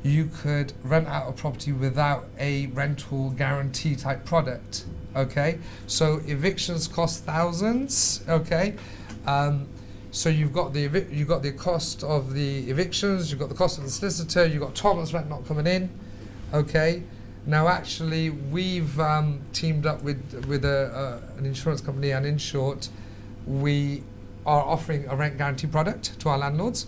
you could rent out a property without a rental guarantee type product, okay? So evictions cost thousands, okay? So you've got the cost of the evictions, you've got the cost of the solicitor, you've got 12 months rent not coming in, okay? Now actually we've teamed up with an insurance company, and in short, we are offering a rent guarantee product to our landlords,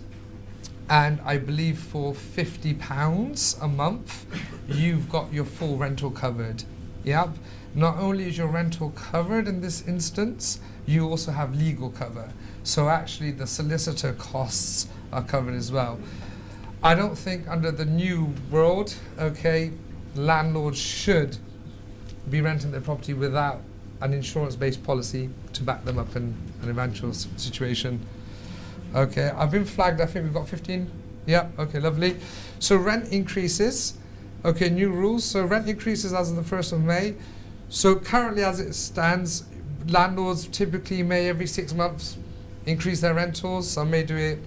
and I believe for £50 a month you've got your full rental covered. Yep. Not only is your rental covered in this instance, you also have legal cover. So actually the solicitor costs are covered as well. I don't think under the new world, okay, landlords should be renting their property without an insurance-based policy to back them up in an eventual situation. Okay, I've been flagged, I think we've got 15. Yeah, okay, lovely. So rent increases, okay, new rules. So rent increases as of the 1st of May. So currently as it stands, landlords typically may every 6 months increase their rentals. Some may do it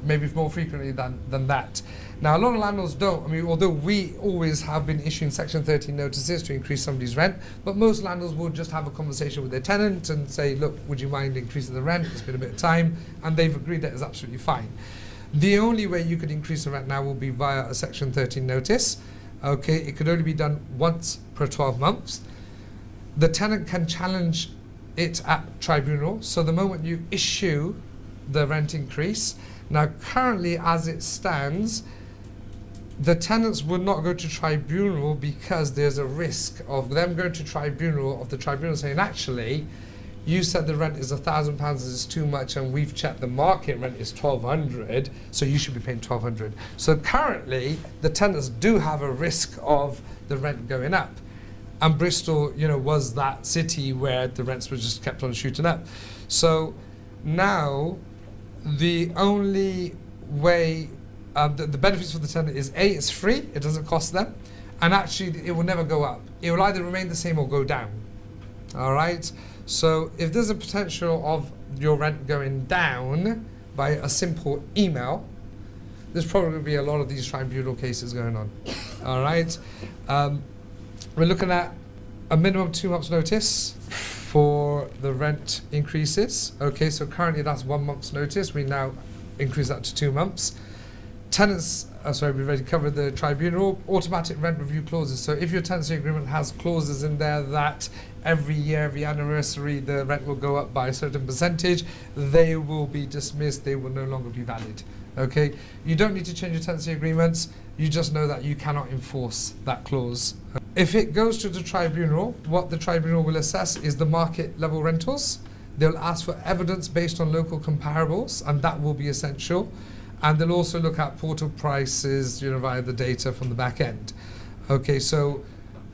maybe more frequently than that. Now, a lot of landlords don't. I mean, although we always have been issuing Section 13 notices to increase somebody's rent, but most landlords will just have a conversation with their tenant and say, look, would you mind increasing the rent? It's been a bit of time, and they've agreed that is absolutely fine. The only way you could increase the rent now will be via a Section 13 notice. Okay, it could only be done once per 12 months. The tenant can challenge it at tribunal. So the moment you issue the rent increase, now currently as it stands, the tenants would not go to tribunal because there's a risk of them going to tribunal, of the tribunal saying, actually, you said the rent is £1,000 is too much, and we've checked the market rent is £1,200, so you should be paying £1,200. So currently, the tenants do have a risk of the rent going up. And Bristol, you know, was that city where the rents were just kept on shooting up. So now, the only way, the benefits for the tenant is A, it's free, it doesn't cost them, and actually it will never go up. It will either remain the same or go down. All right? So if there's a potential of your rent going down by a simple email, there's probably going to be a lot of these tribunal cases going on. All right? We're looking at a minimum 2 months notice for the rent increases. Okay, so currently that's 1 month's notice. We now increase that to 2 months. Tenants sorry, we've already covered the tribunal. Automatic rent review clauses. So if your tenancy agreement has clauses in there that every year, every anniversary, the rent will go up by a certain percentage, they will be dismissed, they will no longer be valid. Okay, you don't need to change your tenancy agreements, you just know that you cannot enforce that clause. If it goes to the tribunal, what the tribunal will assess is the market level rentals. They'll ask for evidence based on local comparables, and that will be essential. And they'll also look at portal prices, via the data from the back end. Okay, so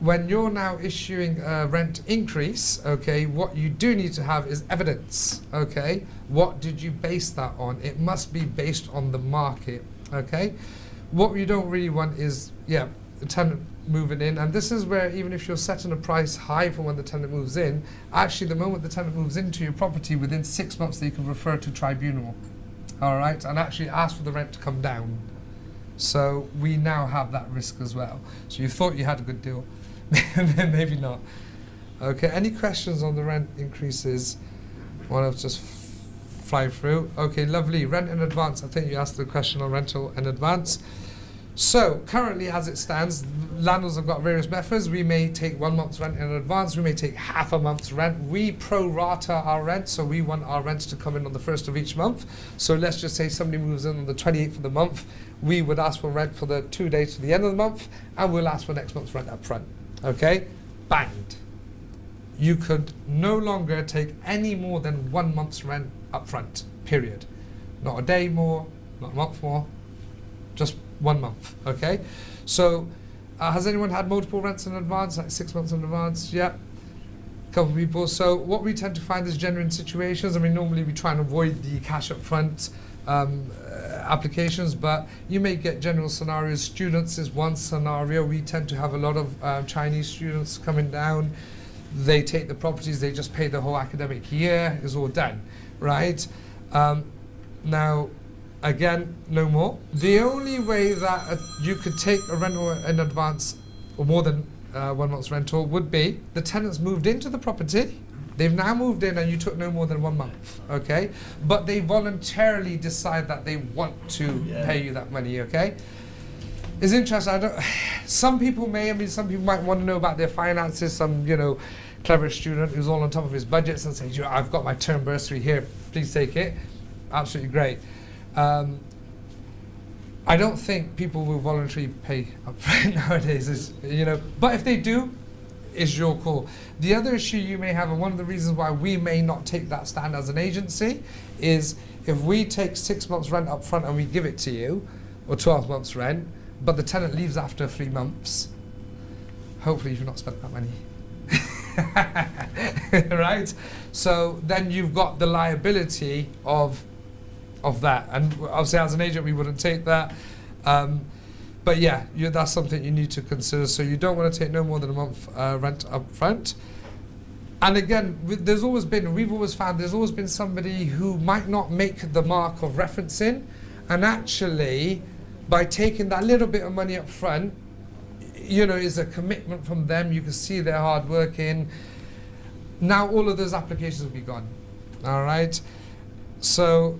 when you're now issuing a rent increase, okay, what you do need to have is evidence, okay? What did you base that on? It must be based on the market, okay? What you don't really want is, the tenant moving in, and this is where even if you're setting a price high for when the tenant moves in, actually the moment the tenant moves into your property, within 6 months they can refer to tribunal, all right, and actually ask for the rent to come down. So we now have that risk as well. So you thought you had a good deal, maybe not. Okay, any questions on the rent increases? Want to just fly through? Okay, lovely. Rent in advance. I think you asked the question on rental in advance. So currently, as it stands, landlords have got various methods. We may take 1 month's rent in advance. We may take half a month's rent. We pro rata our rent, so we want our rents to come in on the 1st of each month. So let's just say somebody moves in on the 28th of the month. We would ask for rent for the 2 days to the end of the month, and we'll ask for next month's rent up front. Okay? Banged. You could no longer take any more than 1 month's rent up front, period. Not a day more, not a month more, just 1 month, okay? So, has anyone had multiple rents in advance, like 6 months in advance? Yeah, a couple of people. So what we tend to find is genuine situations. I mean, normally we try and avoid the cash up front applications, but you may get general scenarios. Students is one scenario. We tend to have a lot of Chinese students coming down. They take the properties, they just pay the whole academic year, it's all done, right? Now, again, no more. The only way that you could take a rental in advance, or more than 1 month's rental, would be the tenants moved into the property. They've now moved in and you took no more than 1 month, okay? But they voluntarily decide that they want to pay you that money, okay? It's interesting. Some people might want to know about their finances. Some, clever student who's all on top of his budgets and says, I've got my term bursary here, please take it. Absolutely great. I don't think people will voluntarily pay up front nowadays, but if they do, it's your call. The other issue you may have, and one of the reasons why we may not take that stand as an agency, is if we take 6 months rent up front and we give it to you, or 12 months rent, but the tenant leaves after 3 months, hopefully you've not spent that money. Right? So then you've got the liability of that, and obviously as an agent we wouldn't take that, but yeah, that's something you need to consider. So you don't want to take no more than a month rent up front. And again, we've always found there's always been somebody who might not make the mark of referencing, and actually by taking that little bit of money up front, is a commitment from them. You can see they're hard working. Now all of those applications will be gone. All right. So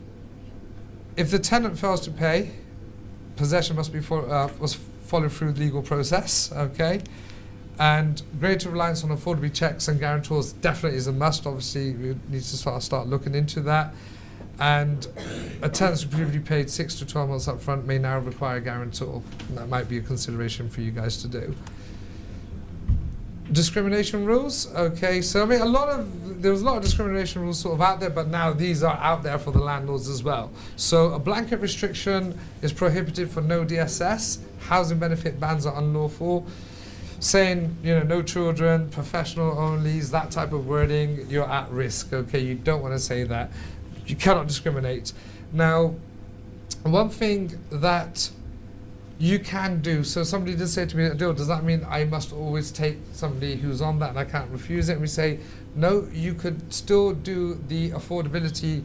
if the tenant fails to pay, possession must be followed through the legal process. Okay. And greater reliance on affordability checks and guarantors definitely is a must. Obviously, we need to start looking into that. And a tenant who previously paid 6 to 12 months up front may now require a guarantor. And that might be a consideration for you guys to do. Discrimination rules. Okay, so I mean, there was a lot of discrimination rules sort of out there, but now these are out there for the landlords as well. So a blanket restriction is prohibited for no DSS. Housing benefit bans are unlawful. Saying, no children, professional onlys, that type of wording, you're at risk. Okay, you don't want to say that. You cannot discriminate. Now, one thing that you can do, so somebody did say to me, does that mean I must always take somebody who's on that and I can't refuse it? And we say, no, you could still do the affordability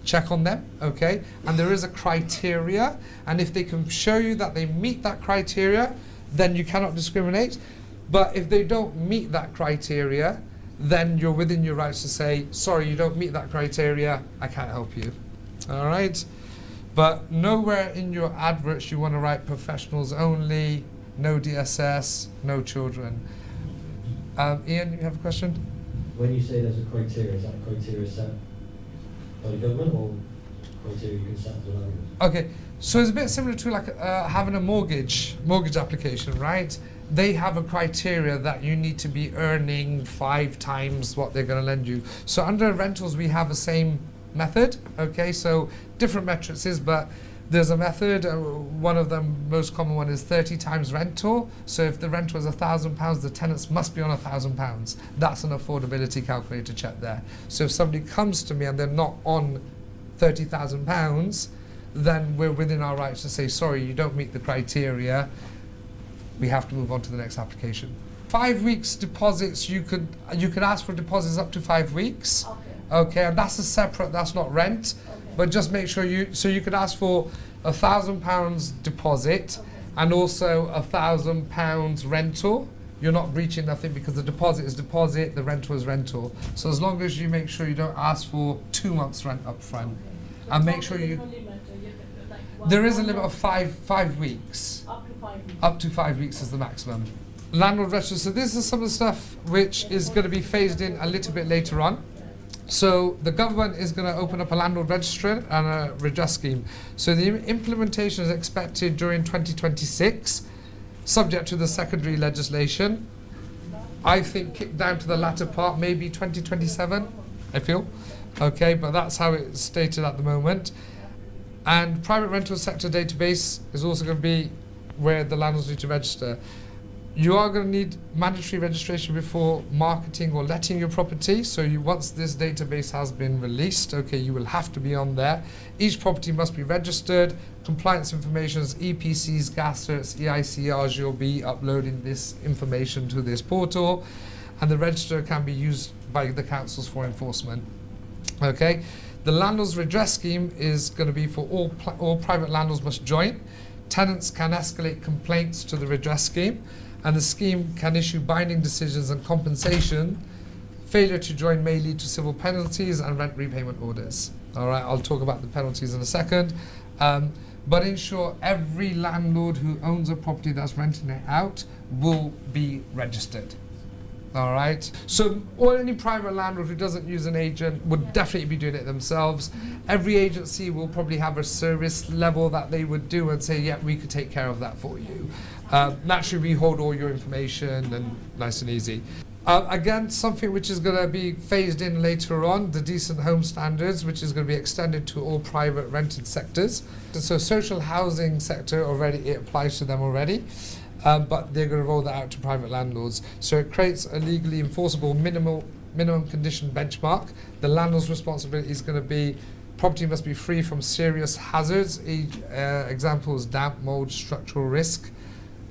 check on them, okay? And there is a criteria, and if they can show you that they meet that criteria, then you cannot discriminate. But if they don't meet that criteria, then you're within your rights to say, sorry, you don't meet that criteria, I can't help you. All right? But nowhere in your adverts you want to write professionals only, no DSS, no children. Ian, you have a question? When you say there's a criteria, is that criteria set by the government or criteria you can set as a landlord? Okay, so it's a bit similar to like having a mortgage application, right? They have a criteria that you need to be earning 5 times what they're going to lend you. So under rentals, we have the same method. Okay, so different matrices, but there's a method. One of them, most common one, is 30 times rental. So if the rental is £1,000, the tenants must be on £1,000. That's an affordability calculator check there. So if somebody comes to me and they're not on £30,000, then we're within our rights to say, sorry, you don't meet the criteria. We have to move on to the next application. 5 weeks deposits, you could ask for deposits up to 5 weeks. Okay, and that's a separate, that's not rent. But just make sure you could ask for £1,000 deposit and also £1,000 rental. You're not breaching nothing because the deposit is deposit, the rental is rental. So as long as you make sure you don't ask for 2 months rent up front. And make sure there is a limit of 5 weeks. Up to 5 weeks. Up to 5 weeks is the maximum. Landlord register. So this is some of the stuff which is going to be phased in a little bit later on. So the government is going to open up a landlord register and a redress scheme. So the implementation is expected during 2026, subject to the secondary legislation. I think kicked down to the latter part, maybe 2027, I feel. Okay, but that's how it's stated at the moment. And private rental sector database is also going to be where the landlords need to register. You are going to need mandatory registration before marketing or letting your property. So once this database has been released, okay, you will have to be on there. Each property must be registered. Compliance information is EPCs, gas certs, EICRs. You'll be uploading this information to this portal. And the register can be used by the councils for enforcement. Okay, the landlord's redress scheme is going to be for all private landlords must join. Tenants can escalate complaints to the redress scheme, and the scheme can issue binding decisions and compensation. Failure to join may lead to civil penalties and rent repayment orders. All right, I'll talk about the penalties in a second. But in short, every landlord who owns a property that's renting it out will be registered. All right. So, or any private landlord who doesn't use an agent would definitely be doing it themselves. Every agency will probably have a service level that they would do and say, yeah, we could take care of that for you. Naturally, we hold all your information and nice and easy. Again, something which is going to be phased in later on, the decent home standards, which is going to be extended to all private rented sectors. So social housing sector already, it applies to them already. But they're going to roll that out to private landlords. So it creates a legally enforceable minimum condition benchmark. The landlord's responsibility is going to be property must be free from serious hazards. Examples: damp, mold, structural risk.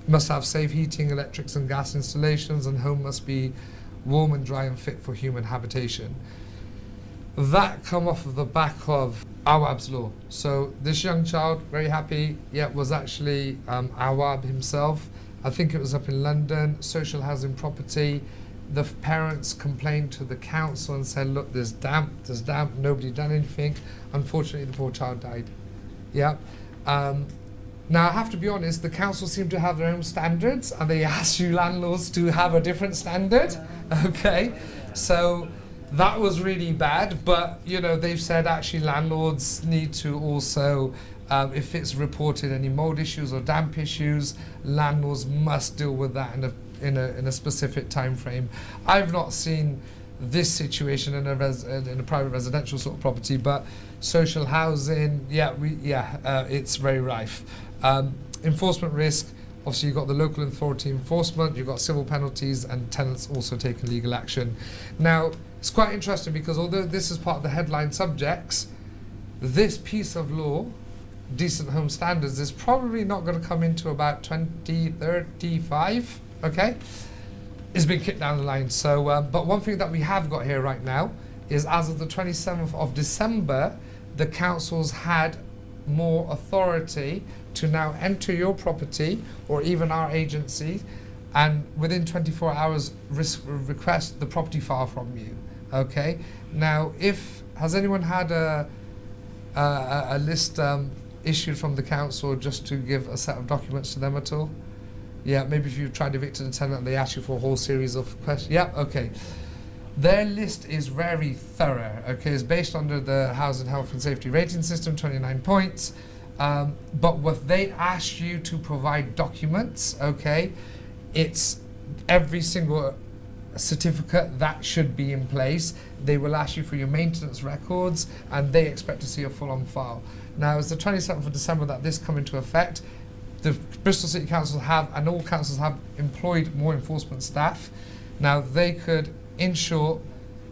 Must have safe heating, electrics and gas installations, and home must be warm and dry and fit for human habitation. That come off of the back of Awab's law. So this young child, very happy, was actually Awab himself. I think it was up in London, social housing property. The parents complained to the council and said, look, there's damp, nobody done anything. Unfortunately, the poor child died. Now, I have to be honest, the council seem to have their own standards, and they ask you landlords to have a different standard. Okay, so that was really bad, but they've said actually landlords need to also, if it's reported any mold issues or damp issues, landlords must deal with that in a specific time frame. I've not seen this situation in a private residential sort of property, but social housing, it's very rife. Enforcement risk, obviously you've got the local authority enforcement, you've got civil penalties, and tenants also taking legal action. Now, it's quite interesting because although this is part of the headline subjects, this piece of law, decent home standards, is probably not going to come into about 2035, okay? It's been kicked down the line. So, but one thing that we have got here right now is as of the 27th of December, the councils had more authority to now enter your property or even our agency and within 24 hours request the property file from you. Okay. Now, has anyone had a list issued from the council just to give a set of documents to them at all? Yeah, maybe if you've tried evicting a tenant and they ask you for a whole series of questions. Yeah, okay. Their list is very thorough, okay? It's based under the Housing Health and Safety Rating System, 29 points. But what they ask you to provide documents, okay, it's every single certificate that should be in place. They will ask you for your maintenance records and they expect to see a full-on file. Now, it's the 27th of December that this come into effect. The Bristol City Council have, and all councils have, employed more enforcement staff. Now, they could, in short,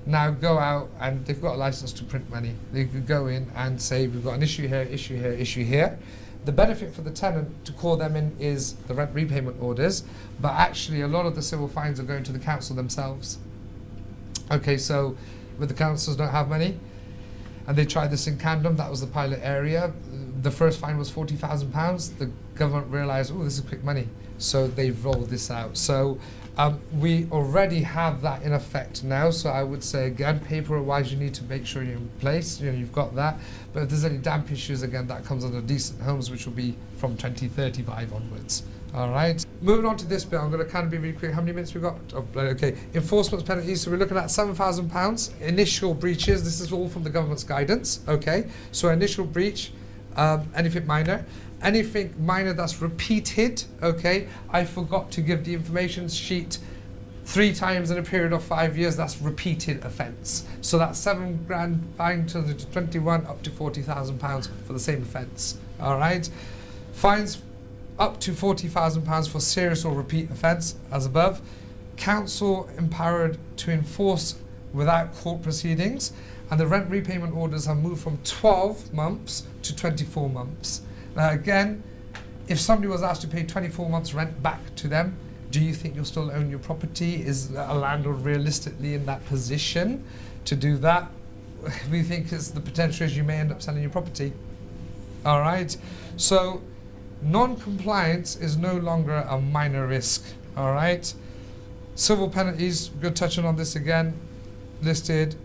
now go out and they've got a license to print money. They could go in and say, we've got an issue here, issue here, issue here. The benefit for the tenant to call them in is the rent repayment orders, but actually a lot of the civil fines are going to the council themselves. Okay, so when the councils don't have money, and they tried this in Camden, that was the pilot area, the first fine was £40,000. The government realised, oh, this is quick money, so they've rolled this out. So we already have that in effect now, so I would say, again, paper-wise, you need to make sure you're in place, you've got that. But if there's any damp issues, again, that comes under decent homes, which will be from 2035 onwards. All right. Moving on to this bit, I'm going to kind of be really quick. How many minutes we got? Oh, okay. Enforcement penalties. So we're looking at £7,000. Initial breaches. This is all from the government's guidance. Okay. So initial breach, anything minor. Anything minor that's repeated. Okay. I forgot to give the information sheet 3 times in a period of 5 years. That's repeated offence. So that's £7,000 fine to 21 up to £40,000 for the same offence. All right. Fines up to £40,000 for serious or repeat offence, as above. Council empowered to enforce without court proceedings, and the rent repayment orders have moved from 12 months to 24 months. Now again, if somebody was asked to pay 24 months rent back to them, do you think you'll still own your property? Is a landlord realistically in that position to do that? We think it's the potential is you may end up selling your property. All right, so non-compliance is no longer a minor risk, all right? Civil penalties, we're touching on this again, listed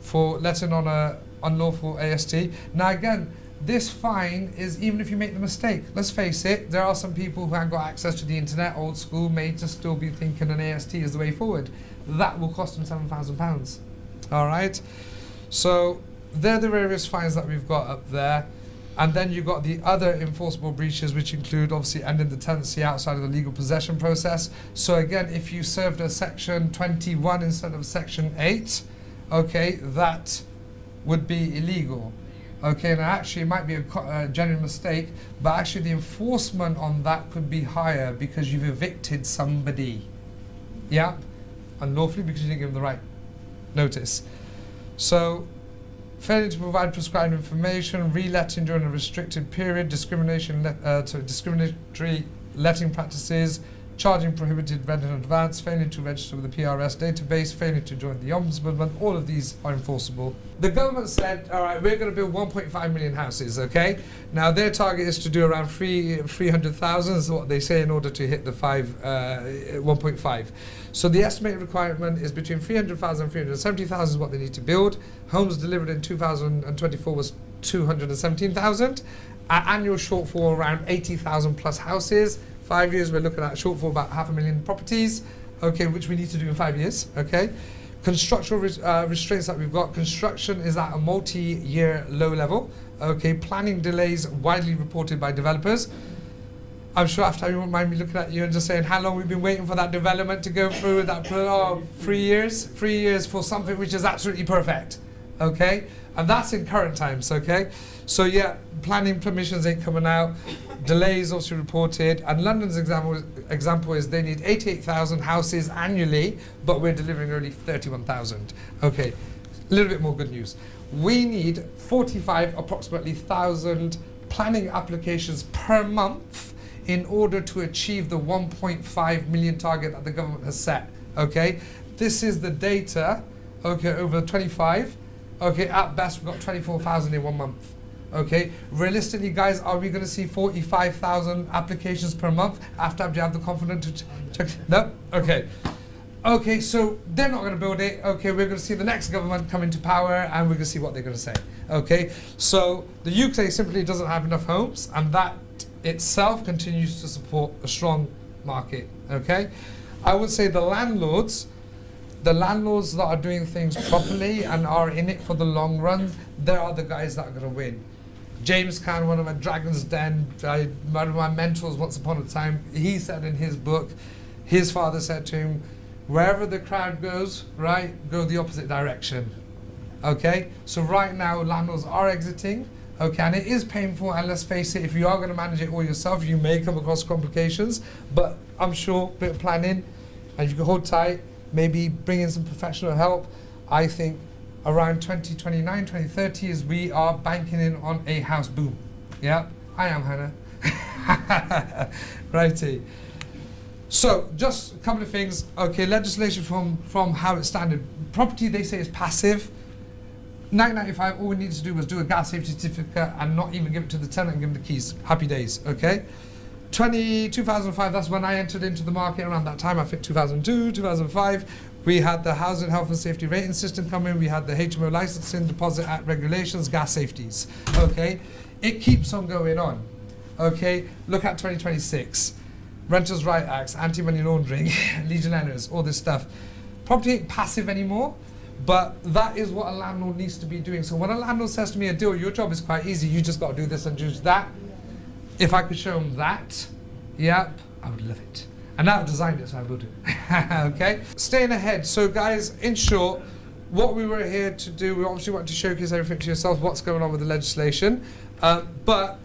for letting on a unlawful AST. Now again, this fine is even if you make the mistake. Let's face it, there are some people who haven't got access to the internet, old school, may just still be thinking an AST is the way forward. That will cost them £7,000, all right? So they're the various fines that we've got up there. And then you've got the other enforceable breaches, which include obviously ending the tenancy outside of the legal possession process. So again, if you served a section 21 instead of section 8, okay, that would be illegal. Okay, now actually it might be a genuine mistake, but actually the enforcement on that could be higher because you've evicted somebody. Yeah, unlawfully because you didn't give them the right notice. So, failing to provide prescribed information, reletting during a restricted period, discriminatory letting practices, charging prohibited rent in advance, failing to register with the PRS database, failing to join the Ombudsman, all of these are enforceable. The government said, all right, we're going to build 1.5 million houses, okay? Now their target is to do around 300,000 is what they say in order to hit the 1.5. So the estimated requirement is between 300,000 and 370,000 is what they need to build. Homes delivered in 2024 was 217,000. Our annual shortfall around 80,000 plus houses. 5 years, we're looking at a shortfall about 500,000 properties, okay, which we need to do in 5 years, okay. Construction restraints that we've got. Construction is at a multi-year low level, okay. Planning delays widely reported by developers. I'm sure after you won't mind me looking at you and just saying how long we've been waiting for that development to go through that. 3 years. 3 years for something which is absolutely perfect, okay. And that's in current times, okay. So yeah, planning permissions ain't coming out. Delays also reported, and London's example is they need 88,000 houses annually, but we're delivering only 31,000. Okay, a little bit more good news. We need approximately 1,000 planning applications per month in order to achieve the 1.5 million target that the government has set. Okay, this is the data. Okay, over 25. Okay, at best we've got 24,000 in 1 month. Okay, realistically, guys, are we going to see 45,000 applications per month after you have the confidence to check? No? Okay. Okay, so they're not going to build it. Okay, we're going to see the next government come into power and we're going to see what they're going to say. Okay, so the UK simply doesn't have enough homes, and that itself continues to support a strong market. Okay, I would say the landlords that are doing things properly and are in it for the long run, they are the guys that are going to win. James Caan, one of my Dragon's Den, one of my mentors once upon a time, he said in his book, his father said to him, wherever the crowd goes, right, go the opposite direction. Okay, so right now landlords are exiting. Okay, and it is painful, and let's face it, if you are going to manage it all yourself, you may come across complications, but I'm sure a bit of planning, and you can hold tight, maybe bring in some professional help. I think around 2029, 2030 is we are banking in on a house boom. Yeah, I am, Hannah. Righty. So, just a couple of things. Okay, legislation from how it's standard. Property, they say, is passive. 1995, all we needed to do was do a gas safety certificate and not even give it to the tenant and give them the keys. Happy days, okay? 2005, that's when I entered into the market. Around that time, I think 2002, 2005, we had the Housing Health and Safety Rating System come in, we had the HMO Licensing, Deposit Act regulations, gas safeties, okay? It keeps on going on, okay? Look at 2026, Renters' Rights Acts, anti-money laundering, Legionnaires, all this stuff. Property ain't passive anymore, but that is what a landlord needs to be doing. So when a landlord says to me, Adil, your job is quite easy, you just got to do this and do that. If I could show them that, yep, I would love it. And now I've designed it, so I will do it. Okay? Staying ahead. So guys, in short, what we were here to do, we obviously want to showcase everything to yourselves, what's going on with the legislation. But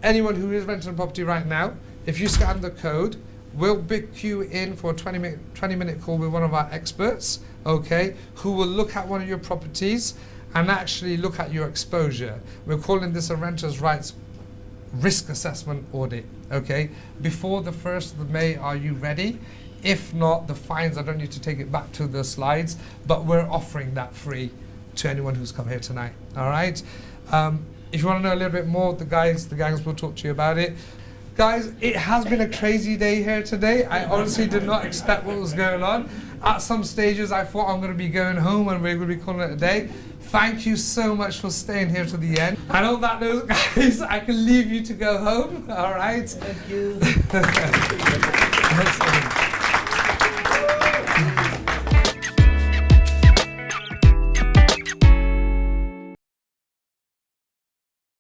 anyone who is renting a property right now, if you scan the code, we'll book you in for a 20-minute call with one of our experts, okay, who will look at one of your properties and actually look at your exposure. We're calling this a renter's rights risk assessment audit, okay? Before the 1st of May, are you ready? If not, the fines, I don't need to take it back to the slides, but we're offering that free to anyone who's come here tonight, all right? If you want to know a little bit more, the gangs will talk to you about it. Guys, it has been a crazy day here today. I honestly did not expect what was going on. At some stages, I thought I'm going to be going home and we're going to be calling it a day. Thank you so much for staying here to the end. And on that note, guys, I can leave you to go home, all right? Thank you.